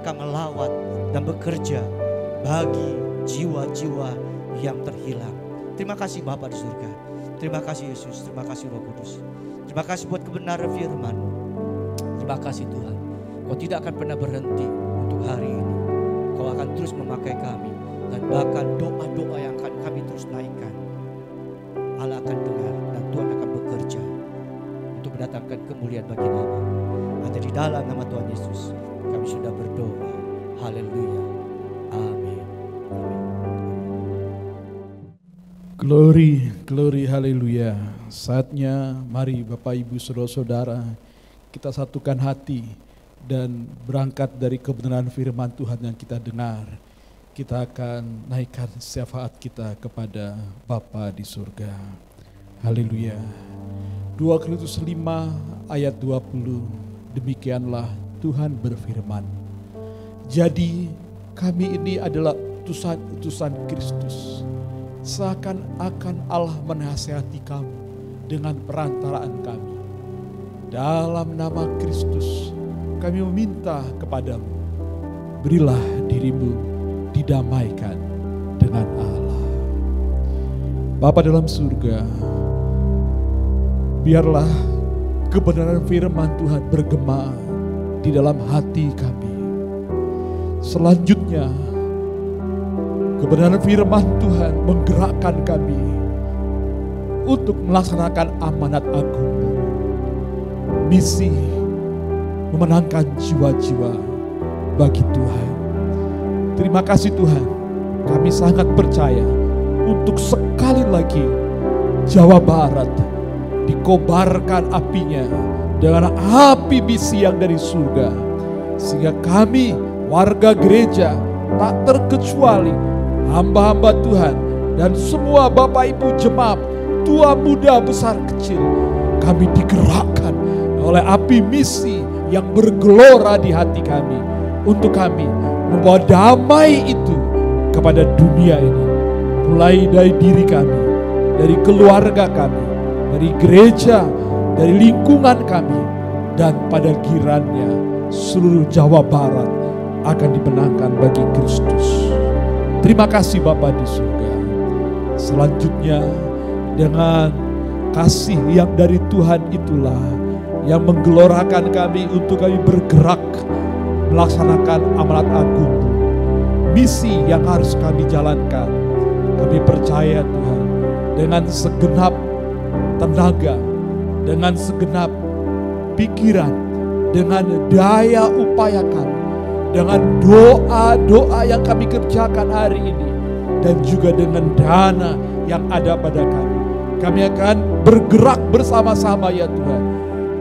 akan melawat dan bekerja bagi jiwa-jiwa yang terhilang. Terima kasih Bapa di surga. Terima kasih Yesus. Terima kasih Roh Kudus. Terima kasih buat kebenaran firman. Terima kasih Tuhan. Kau tidak akan pernah berhenti untuk hari ini. Kau akan terus memakai kami. Dan bahkan doa-doa yang akan kami terus naikkan, Allah akan dengar dan Tuhan akan bekerja untuk mendatangkan kemuliaan bagi nama. Hanya di dalam nama Tuhan Yesus kami sudah berdoa. Haleluya. Amin.
Glory, haleluya. Saatnya mari Bapak Ibu Saudara-saudara kita satukan hati dan berangkat dari kebenaran firman Tuhan yang kita dengar. Kita akan naikkan syafaat kita kepada Bapa di surga. Haleluya. 2 Korintus 5 ayat 20. Demikianlah Tuhan berfirman. Jadi kami ini adalah utusan Kristus. Seakan-akan Allah menasihati kamu dengan perantaraan kami. Dalam nama Kristus kami meminta kepadamu, berilah dirimu didamaikan dengan Allah. Bapa dalam surga, biarlah kebenaran firman Tuhan bergema di dalam hati kami. Selanjutnya, kebenaran firman Tuhan menggerakkan kami untuk melaksanakan amanat agung-Mu, misi memenangkan jiwa-jiwa bagi Tuhan. Terima kasih Tuhan, kami sangat percaya untuk sekali lagi Jawa Barat dikobarkan apinya dengan api misi yang dari surga, sehingga kami warga gereja tak terkecuali hamba-hamba Tuhan dan semua Bapak Ibu jemaat, tua muda besar kecil, kami digerakkan oleh api misi yang bergelora di hati kami, untuk kami membawa damai itu kepada dunia ini, mulai dari diri kami, dari keluarga kami, dari gereja, dari lingkungan kami, dan pada kiranya seluruh Jawa Barat akan dimenangkan bagi Kristus. Terima kasih Bapa di surga. Selanjutnya, dengan kasih yang dari Tuhan itulah yang menggelorakan kami untuk kami bergerak melaksanakan amanat agung, misi yang harus kami jalankan. Kami percaya Tuhan, dengan segenap tenaga, dengan segenap pikiran, dengan daya upaya kami, dengan doa-doa yang kami kerjakan hari ini, dan juga dengan dana yang ada pada kami akan bergerak bersama-sama ya Tuhan,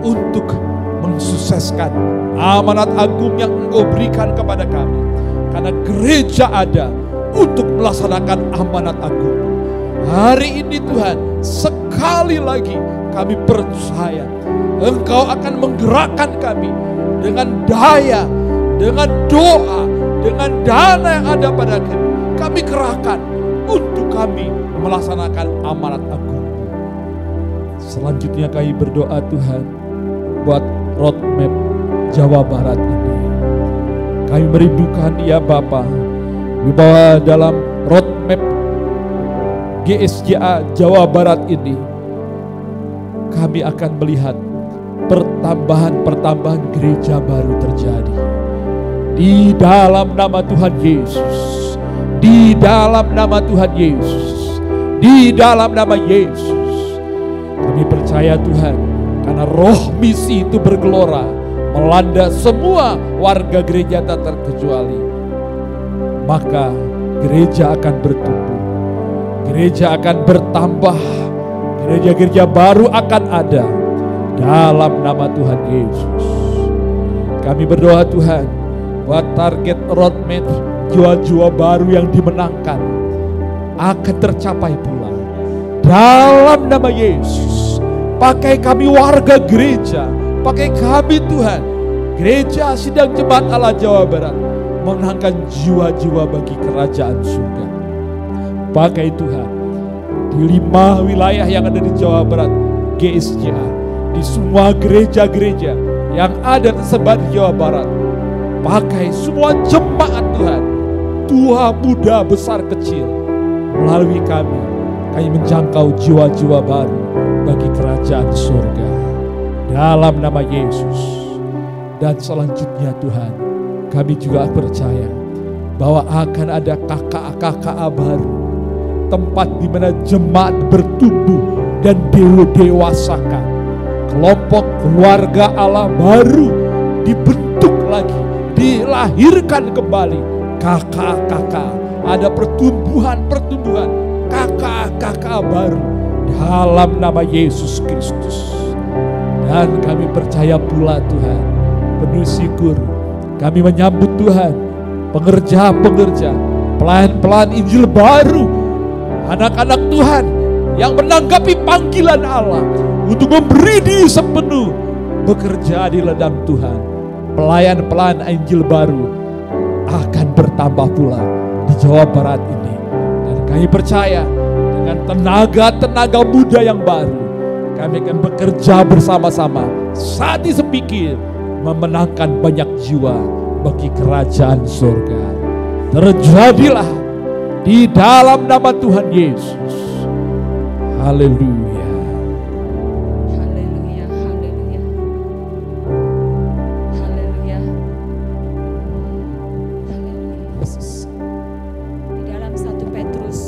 untuk mensukseskan amanat agung yang Engkau berikan kepada kami. Karena gereja ada untuk melaksanakan amanat agung. Hari ini Tuhan, sekali lagi kami percaya Engkau akan menggerakkan kami dengan daya, dengan doa, dengan dana yang ada pada kami. Kami kerahkan untuk kami melaksanakan amanat agung. Selanjutnya kami berdoa Tuhan, buat roadmap Jawa Barat ini. Kami merindukan ya Bapa, bahwa dalam roadmap GSJA Jawa Barat ini, kami akan melihat pertambahan gereja baru terjadi. Di dalam nama Tuhan Yesus, di dalam nama Tuhan Yesus, di dalam nama Yesus, kami percaya Tuhan, karena roh misi itu bergelora melanda semua warga gereja tak terkecuali, maka gereja akan bertumbuh, gereja akan bertambah, gereja-gereja baru akan ada dalam nama Tuhan Yesus. Kami berdoa Tuhan, buat target roadmap jiwa-jiwa baru yang dimenangkan akan tercapai pula dalam nama Yesus. Pakai kami warga gereja, pakai kami Tuhan, gereja sidang jemaat Allah Jawa Barat, menangkan jiwa-jiwa bagi kerajaan surga. Pakai Tuhan di 5 wilayah yang ada di Jawa Barat, GSJA, di semua gereja-gereja yang ada tersebar di Jawa Barat. Pakai semua jemaat Tuhan, tua muda besar kecil, melalui kami menjangkau jiwa-jiwa baru bagi kerajaan surga dalam nama Yesus. Dan selanjutnya Tuhan, kami juga percaya bahwa akan ada KKA baru, tempat di mana jemaat bertumbuh dan dewasakan. Kelompok keluarga Allah baru dibentuk lagi, dilahirkan kembali. KKA, ada pertumbuhan KKA baru dalam nama Yesus Kristus. Dan kami percaya pula Tuhan, penuh syukur kami menyambut Tuhan, pengerja-pengerja, pelayan-pelayan Injil baru, anak-anak Tuhan yang menanggapi panggilan Allah untuk memberi diri sepenuh bekerja di ladang Tuhan. Pelayan-pelayan Injil baru akan bertambah pula di Jawa Barat ini. Dan kami percaya dengan tenaga muda yang baru, kami akan bekerja bersama-sama, saat sepikir memenangkan banyak jiwa bagi kerajaan surga. Terjadilah di dalam nama Tuhan Yesus. Haleluya.
Haleluya, haleluya. Haleluya. Haleluya.
Yesus.
Di dalam 1 Petrus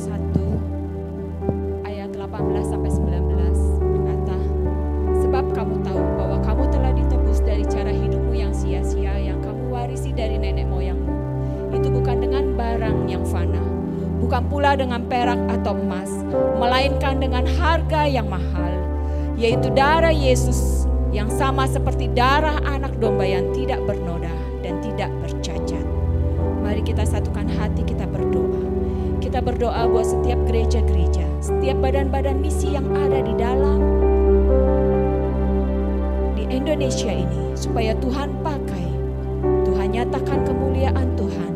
1 ayat 18 sampai 19 berkata, sebab kamu tahu bahwa kamu telah ditebus dari cara hidupmu yang sia-sia yang kamu warisi dari nenek moyangmu. Itu bukan dengan barang yang fana, bukan pula dengan perak atau emas, melainkan dengan harga yang mahal, yaitu darah Yesus yang sama seperti darah anak domba yang tidak bernoda dan tidak bercacat. Mari kita satukan hati, kita berdoa. Kita berdoa buat setiap gereja-gereja, setiap badan-badan misi yang ada di dalam di Indonesia ini, supaya Tuhan pakai, Tuhan nyatakan kemuliaan Tuhan.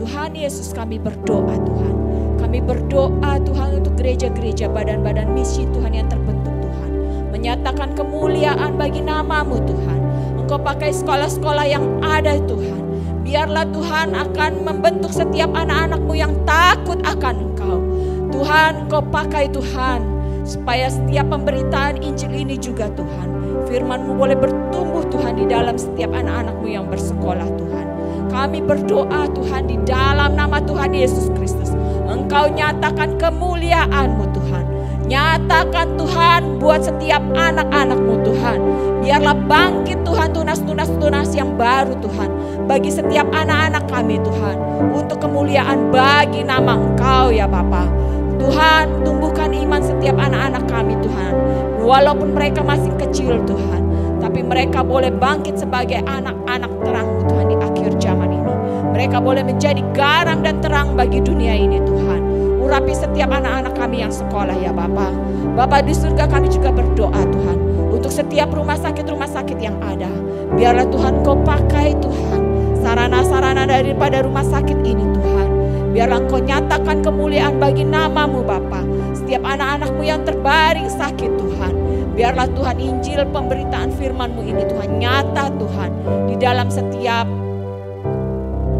Tuhan Yesus, kami berdoa Tuhan. Kami berdoa Tuhan untuk gereja-gereja, badan-badan misi Tuhan yang terbentuk Tuhan. Menyatakan kemuliaan bagi nama-Mu Tuhan. Engkau pakai sekolah-sekolah yang ada Tuhan. Biarlah Tuhan akan membentuk setiap anak-anak-Mu yang takut akan Engkau. Tuhan, Engkau pakai Tuhan, supaya setiap pemberitaan Injil ini juga Tuhan, firman-Mu boleh bertumbuh Tuhan di dalam setiap anak-anak-Mu yang bersekolah Tuhan. Kami berdoa Tuhan di dalam nama Tuhan Yesus Kristus. Engkau nyatakan kemuliaan-Mu Tuhan. Nyatakan Tuhan buat setiap anak-anak-Mu Tuhan. Biarlah bangkit Tuhan tunas-tunas yang baru Tuhan. Bagi setiap anak-anak kami Tuhan. Untuk kemuliaan bagi nama Engkau ya Bapa. Tuhan, tumbuhkan iman setiap anak-anak kami Tuhan. Walaupun mereka masih kecil Tuhan, tapi mereka boleh bangkit sebagai anak-anak terang-Mu Tuhan di akhir zaman ini. Mereka boleh menjadi garam dan terang bagi dunia ini Tuhan. Urapi setiap anak-anak kami yang sekolah ya Bapa. Bapa di surga, kami juga berdoa Tuhan untuk setiap rumah sakit yang ada. Biarlah Tuhan Kau pakai Tuhan sarana-sarana daripada rumah sakit ini Tuhan. Biarlah Engkau nyatakan kemuliaan bagi nama-Mu Bapa. Setiap anak-anak-Mu yang terbaring sakit Tuhan, biarlah Tuhan Injil pemberitaan firman-Mu ini Tuhan nyata Tuhan di dalam setiap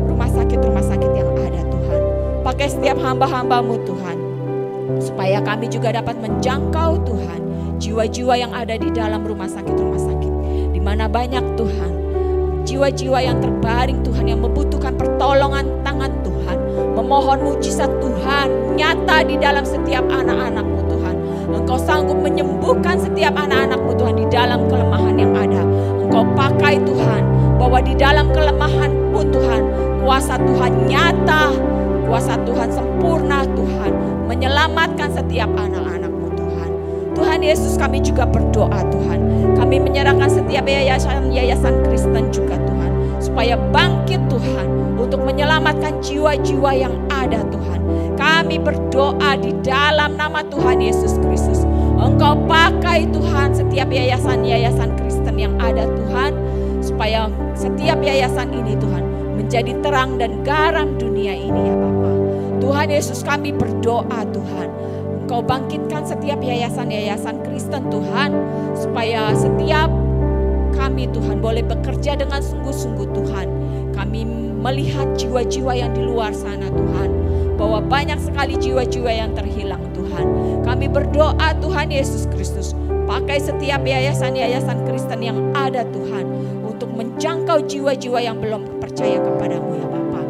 rumah sakit yang ada Tuhan. Pakai setiap hamba-hamba-Mu Tuhan, supaya kami juga dapat menjangkau Tuhan jiwa-jiwa yang ada di dalam rumah sakit di mana banyak Tuhan jiwa-jiwa yang terbaring Tuhan, yang membutuhkan pertolongan tangan Tuhan, memohon mujizat Tuhan nyata di dalam setiap anak-anak-Mu Tuhan. Engkau sanggup menyembuhkan setiap anak-anak-Mu Tuhan di dalam kelemahan yang ada. Engkau pakai Tuhan, bahwa di dalam kelemahan pun Tuhan, kuasa Tuhan nyata, kuasa Tuhan sempurna Tuhan, menyelamatkan setiap anak-anak-Mu Tuhan. Tuhan Yesus, kami juga berdoa Tuhan. Kami menyerahkan setiap yayasan Kristen juga Tuhan, supaya bangkit Tuhan untuk menyelamatkan jiwa-jiwa yang ada Tuhan. Kami berdoa di dalam nama Tuhan Yesus Kristus. Engkau pakai Tuhan setiap yayasan Kristen yang ada Tuhan, supaya setiap yayasan ini Tuhan menjadi terang dan garam dunia ini ya Bapa. Tuhan Yesus, kami berdoa Tuhan, Engkau bangkitkan setiap yayasan Kristen Tuhan, supaya setiap kami Tuhan boleh bekerja dengan sungguh-sungguh Tuhan. Kami melihat jiwa-jiwa yang di luar sana Tuhan, bahwa banyak sekali jiwa-jiwa yang terhilang Tuhan. Kami berdoa Tuhan Yesus Kristus, pakai setiap yayasan Kristen yang ada Tuhan, untuk menjangkau jiwa-jiwa yang belum percaya kepadamu ya Bapa.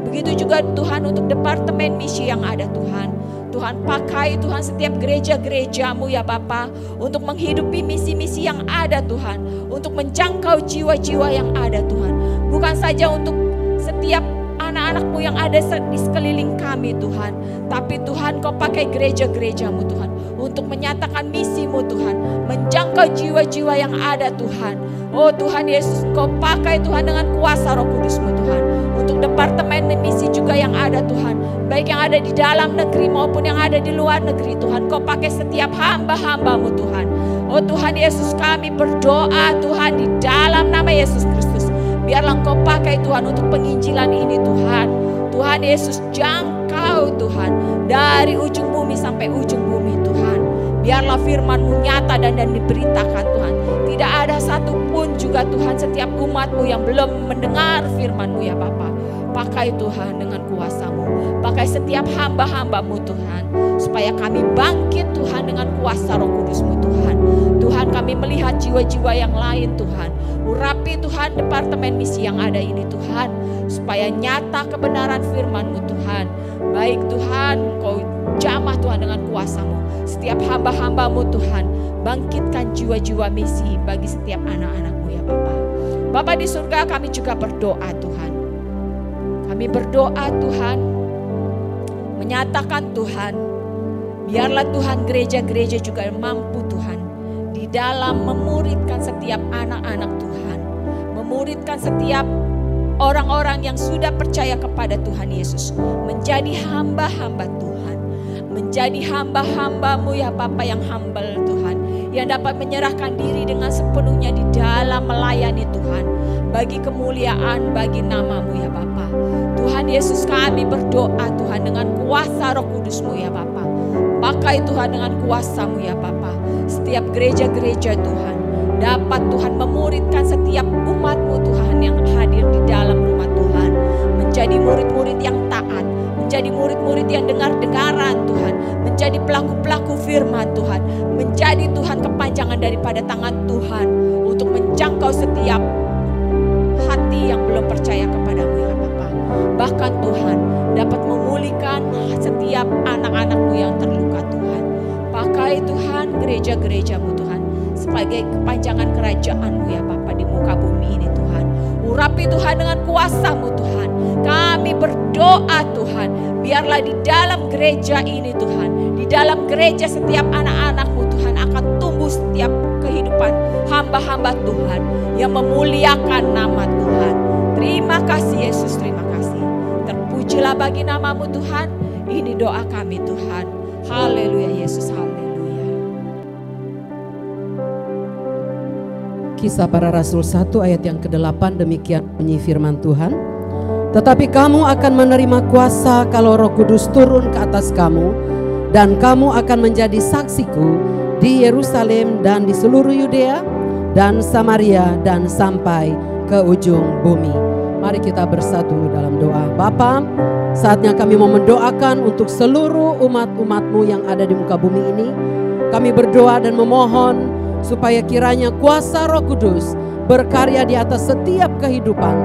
Begitu juga Tuhan untuk departemen misi yang ada Tuhan. Tuhan pakai Tuhan setiap gereja-gereja-Mu ya Bapa, untuk menghidupi misi-misi yang ada Tuhan, untuk menjangkau jiwa-jiwa yang ada Tuhan. Bukan saja untuk setiap anak-anak-Mu yang ada di sekeliling kami Tuhan, tapi Tuhan Kau pakai gereja-gereja-Mu Tuhan, untuk menyatakan misi-Mu Tuhan, menjangkau jiwa-jiwa yang ada Tuhan. Oh Tuhan Yesus, Kau pakai Tuhan dengan kuasa Roh Kudus-Mu Tuhan, untuk departemen misi juga yang ada Tuhan, baik yang ada di dalam negeri maupun yang ada di luar negeri Tuhan. Kau pakai setiap hamba-hamba-Mu Tuhan. Oh Tuhan Yesus, kami berdoa Tuhan di dalam nama Yesus Kristus, biarlah Engkau pakai Tuhan untuk penginjilan ini Tuhan. Tuhan Yesus, jangkau Tuhan dari ujung bumi sampai ujung bumi Tuhan. Biarlah firman-Mu nyata dan diberitakan Tuhan. Tidak ada satupun juga Tuhan setiap umat-Mu yang belum mendengar firman-Mu ya Bapa. Pakai Tuhan dengan kuasa-Mu. Pakai setiap hamba-hamba-Mu Tuhan. Supaya kami bangkit Tuhan dengan kuasa Roh Kudus-Mu Tuhan. Tuhan, kami melihat jiwa-jiwa yang lain Tuhan. Urapi Tuhan departemen misi yang ada ini Tuhan. Supaya nyata kebenaran firman-Mu Tuhan. Baik Tuhan, Kau jamah Tuhan dengan kuasa-Mu. Setiap hamba-hamba-Mu Tuhan. Bangkitkan jiwa-jiwa misi bagi setiap anak-anak-Mu ya Bapa. Bapa di surga, kami juga berdoa Tuhan. Kami berdoa Tuhan, menyatakan Tuhan, biarlah Tuhan gereja-gereja juga mampu Tuhan di dalam memuridkan setiap anak-anak Tuhan, memuridkan setiap orang-orang yang sudah percaya kepada Tuhan Yesus menjadi hamba-hamba Tuhan, menjadi hamba-hamba-Mu ya Bapa yang humble Tuhan, yang dapat menyerahkan diri dengan sepenuhnya di dalam melayani Tuhan bagi kemuliaan bagi nama-Mu ya Bapa. Tuhan Yesus, kami berdoa Tuhan dengan kuasa Roh Kudus-Mu ya Bapa. Pakai Tuhan dengan kuasa-Mu ya Bapa. Setiap gereja-gereja Tuhan dapat Tuhan memuridkan setiap umat-Mu Tuhan yang hadir di dalam rumah Tuhan. Menjadi murid-murid yang taat, menjadi murid-murid yang dengar-dengaran Tuhan, menjadi pelaku-pelaku firman Tuhan, menjadi Tuhan kepanjangan daripada tangan Tuhan untuk menjangkau setiap hati yang belum percaya kepadamu ya Bapa. Bahkan Tuhan dapat memulihkan setiap anak-anak-Mu yang terluka Tuhan. Pakai Tuhan gereja-gereja-Mu Tuhan sebagai kepanjangan kerajaan-Mu ya Bapa di muka bumi ini Tuhan. Urapi Tuhan dengan kuasa-Mu Tuhan. Kami berdoa Tuhan, biarlah di dalam gereja ini Tuhan, di dalam gereja setiap anak-anak-Mu Tuhan akan tumbuh setiap kehidupan hamba-hamba Tuhan yang memuliakan nama Tuhan. Terima kasih Yesus, terima kasih. Terpujilah bagi nama-Mu Tuhan. Ini doa kami Tuhan. Haleluya Yesus, haleluya.
Kisah Para Rasul 1 ayat yang ke-8 demikian bunyi firman Tuhan. Tetapi kamu akan menerima kuasa kalau Roh Kudus turun ke atas kamu, dan kamu akan menjadi saksiku di Yerusalem dan di seluruh Yudea dan Samaria dan sampai ke ujung bumi. Mari kita bersatu dalam doa. Bapa, saatnya kami mau mendoakan untuk seluruh umat-umat-Mu yang ada di muka bumi ini. Kami berdoa dan memohon supaya kiranya kuasa Roh Kudus berkarya di atas setiap kehidupan,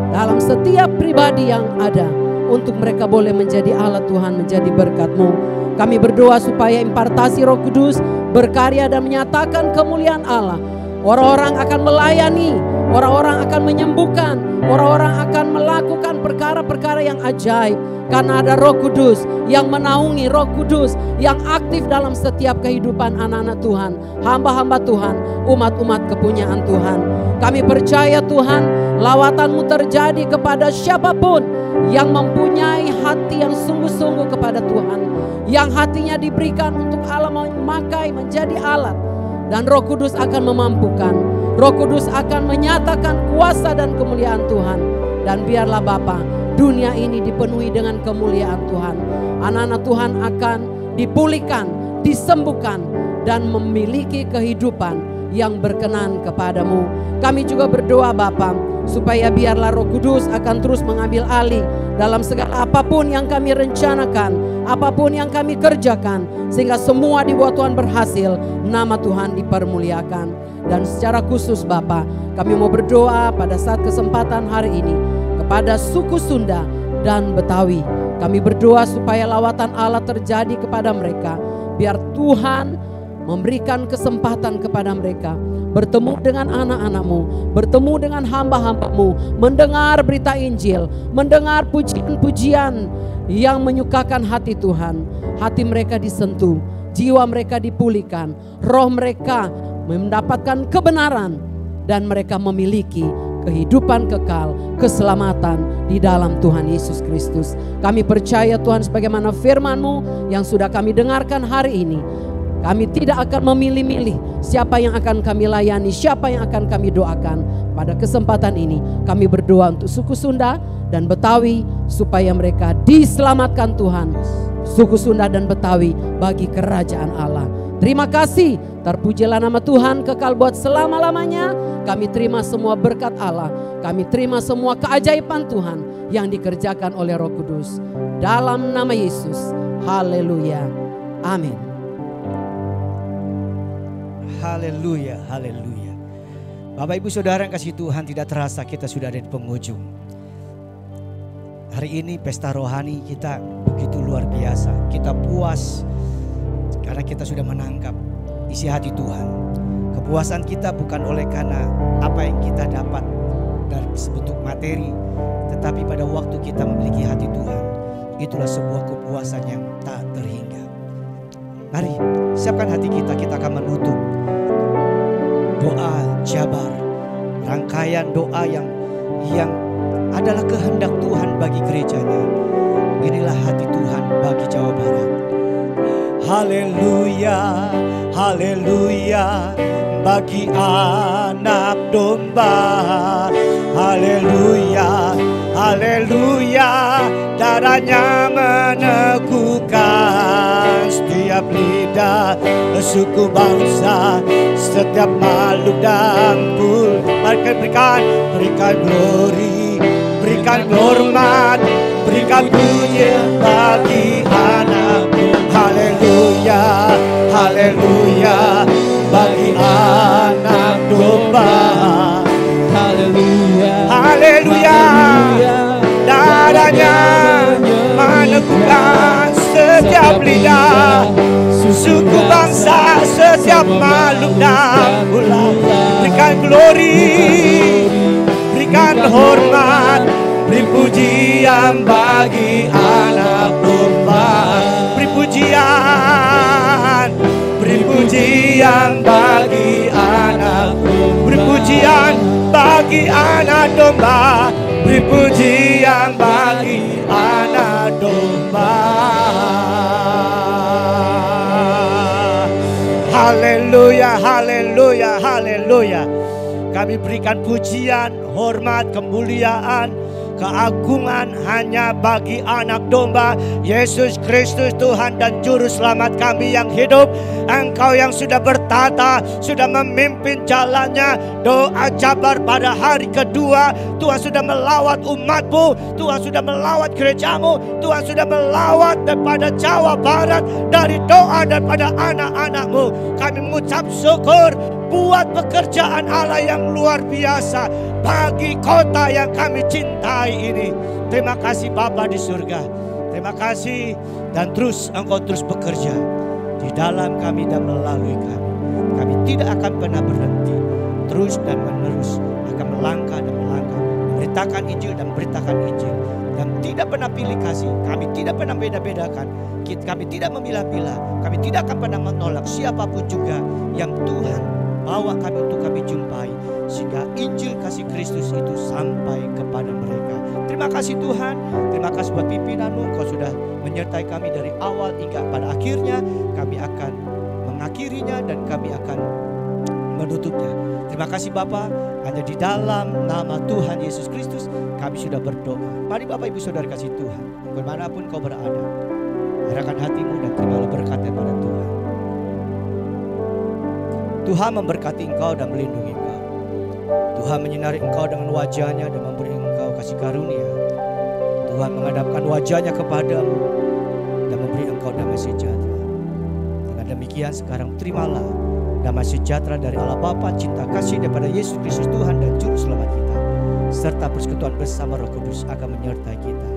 dalam setiap pribadi yang ada, untuk mereka boleh menjadi alat Tuhan, menjadi berkat-Mu. Kami berdoa supaya impartasi Roh Kudus berkarya dan menyatakan kemuliaan Allah. Orang-orang akan melayani, orang-orang akan menyembuhkan, orang-orang akan melakukan perkara-perkara yang ajaib. Karena ada Roh Kudus yang menaungi, Roh Kudus yang aktif dalam setiap kehidupan anak-anak Tuhan, hamba-hamba Tuhan, umat-umat kepunyaan Tuhan. Kami percaya Tuhan, lawatan-Mu terjadi kepada siapapun yang mempunyai hati yang sungguh-sungguh kepada Tuhan, yang hatinya diberikan untuk Allah memakai menjadi alat. Dan Roh Kudus akan memampukan, Roh Kudus akan menyatakan kuasa dan kemuliaan Tuhan. Dan biarlah Bapa, dunia ini dipenuhi dengan kemuliaan Tuhan. Anak-anak Tuhan akan dipulihkan, disembuhkan, dan memiliki kehidupan yang berkenan kepadamu. Kami juga berdoa Bapa, supaya biarlah Roh Kudus akan terus mengambil alih dalam segala apapun yang kami rencanakan, apapun yang kami kerjakan, sehingga semua di bawah Tuhan berhasil, nama Tuhan dipermuliakan. Dan secara khusus Bapa, kami mau berdoa pada saat kesempatan hari ini kepada suku Sunda dan Betawi. Kami berdoa supaya lawatan Allah terjadi kepada mereka. Biar Tuhan memberikan kesempatan kepada mereka bertemu dengan anak-anak-Mu, bertemu dengan hamba-hamba-Mu, mendengar berita Injil, mendengar pujian-pujian yang menyukakan hati Tuhan. Hati mereka disentuh, jiwa mereka dipulihkan, roh mereka mendapatkan kebenaran, dan mereka memiliki kehidupan kekal, keselamatan di dalam Tuhan Yesus Kristus. Kami percaya Tuhan, sebagaimana firman-Mu yang sudah kami dengarkan hari ini, kami tidak akan memilih-milih siapa yang akan kami layani, siapa yang akan kami doakan. Pada kesempatan ini kami berdoa untuk suku Sunda dan Betawi supaya mereka diselamatkan Tuhan. Suku Sunda dan Betawi bagi kerajaan Allah. Terima kasih, terpujilah nama Tuhan kekal buat selama-lamanya. Kami terima semua berkat Allah, kami terima semua keajaiban Tuhan yang dikerjakan oleh Roh Kudus. Dalam nama Yesus, haleluya, amin.
Haleluya, haleluya. Bapak Ibu Saudara yang kasih Tuhan, tidak terasa kita sudah ada di penghujung. Hari ini pesta rohani kita begitu luar biasa. Kita puas karena kita sudah menangkap isi hati Tuhan. Kepuasan kita bukan oleh karena apa yang kita dapat dari bentuk materi, tetapi pada waktu kita memiliki hati Tuhan, itulah sebuah kepuasan yang tak terhingga. Mari siapkan hati kita, kita akan menutup doa jabar, rangkaian doa yang adalah kehendak Tuhan bagi gerejanya. Inilah hati Tuhan bagi Jawa Barat. Haleluya, haleluya bagi anak domba. Haleluya, haleluya, darahnya meneguhkan setiap lidah, suku bangsa, setiap makhluk dan bul. Berikan glory, berikan hormat, berikan puji bagi anak. Haleluya, haleluya bagi anak domba.
Haleluya,
Haleluya, darahnya meneguhkan setiap lidah, suku bangsa, setiap makhluk dan ulah. Berikan glory, berikan hormat, beri pujian bagi anak domba. Beri pujian, beri pujian bagi anak, beri pujian bagi anak domba, beri pujian bagi anak domba. Haleluya, haleluya, haleluya. Kami berikan pujian, hormat, kemuliaan, keagungan hanya bagi anak domba Yesus Kristus, Tuhan dan Juru Selamat kami yang hidup. Engkau yang sudah bertata, sudah memimpin jalannya doa jabar pada hari kedua. Tuhan sudah melawat umat-Mu, Tuhan sudah melawat gerejamu, Tuhan sudah melawat daripada Jawa Barat, dari doa daripada anak-anak-Mu. Kami mengucap syukur buat pekerjaan Allah yang luar biasa bagi kota yang kami cintai ini. Terima kasih Bapa di surga. Terima kasih, dan terus Engkau terus bekerja di dalam kami dan melalui kami. Kami tidak akan pernah berhenti, terus dan menerus akan melangkah dan melangkah, memberitakan Injil dan memberitakan Injil, dan tidak pernah pilih kasih. Kami tidak pernah beda-bedakan, kami tidak memilah-milah, kami tidak akan pernah menolak siapapun juga yang Tuhan bawa kami untuk kami jumpai, sehingga Injil kasih Kristus itu sampai kepada mereka. Terima kasih Tuhan, terima kasih buat pimpinan-Mu. Kau sudah menyertai kami dari awal hingga pada akhirnya. Kami akan mengakhirinya dan kami akan menutupnya. Terima kasih Bapa, hanya di dalam nama Tuhan Yesus Kristus kami sudah berdoa. Mari Bapak Ibu Saudara kasih Tuhan, dimanapun kau berada, arahkan hatimu dan terimalah berkat pada Tuhan. Tuhan memberkati engkau dan melindungi engkau. Tuhan menyinari engkau dengan wajahnya dan memberi engkau kasih karunia. Tuhan menghadapkan wajahnya kepadamu dan memberi engkau damai sejahtera. Dengan demikian sekarang terimalah damai sejahtera dari Allah Bapa, cinta kasih daripada Yesus Kristus Tuhan dan Juru Selamat kita, serta persekutuan bersama Roh Kudus akan menyertai kita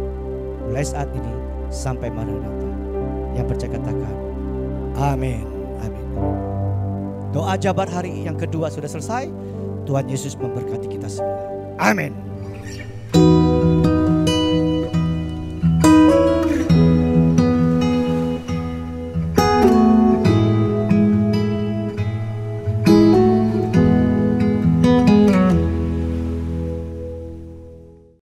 mulai saat ini sampai Maranatha. Yang percaya katakan amin, amin. Doa jabar hari yang kedua sudah selesai. Tuhan Yesus memberkati kita semua. Amin.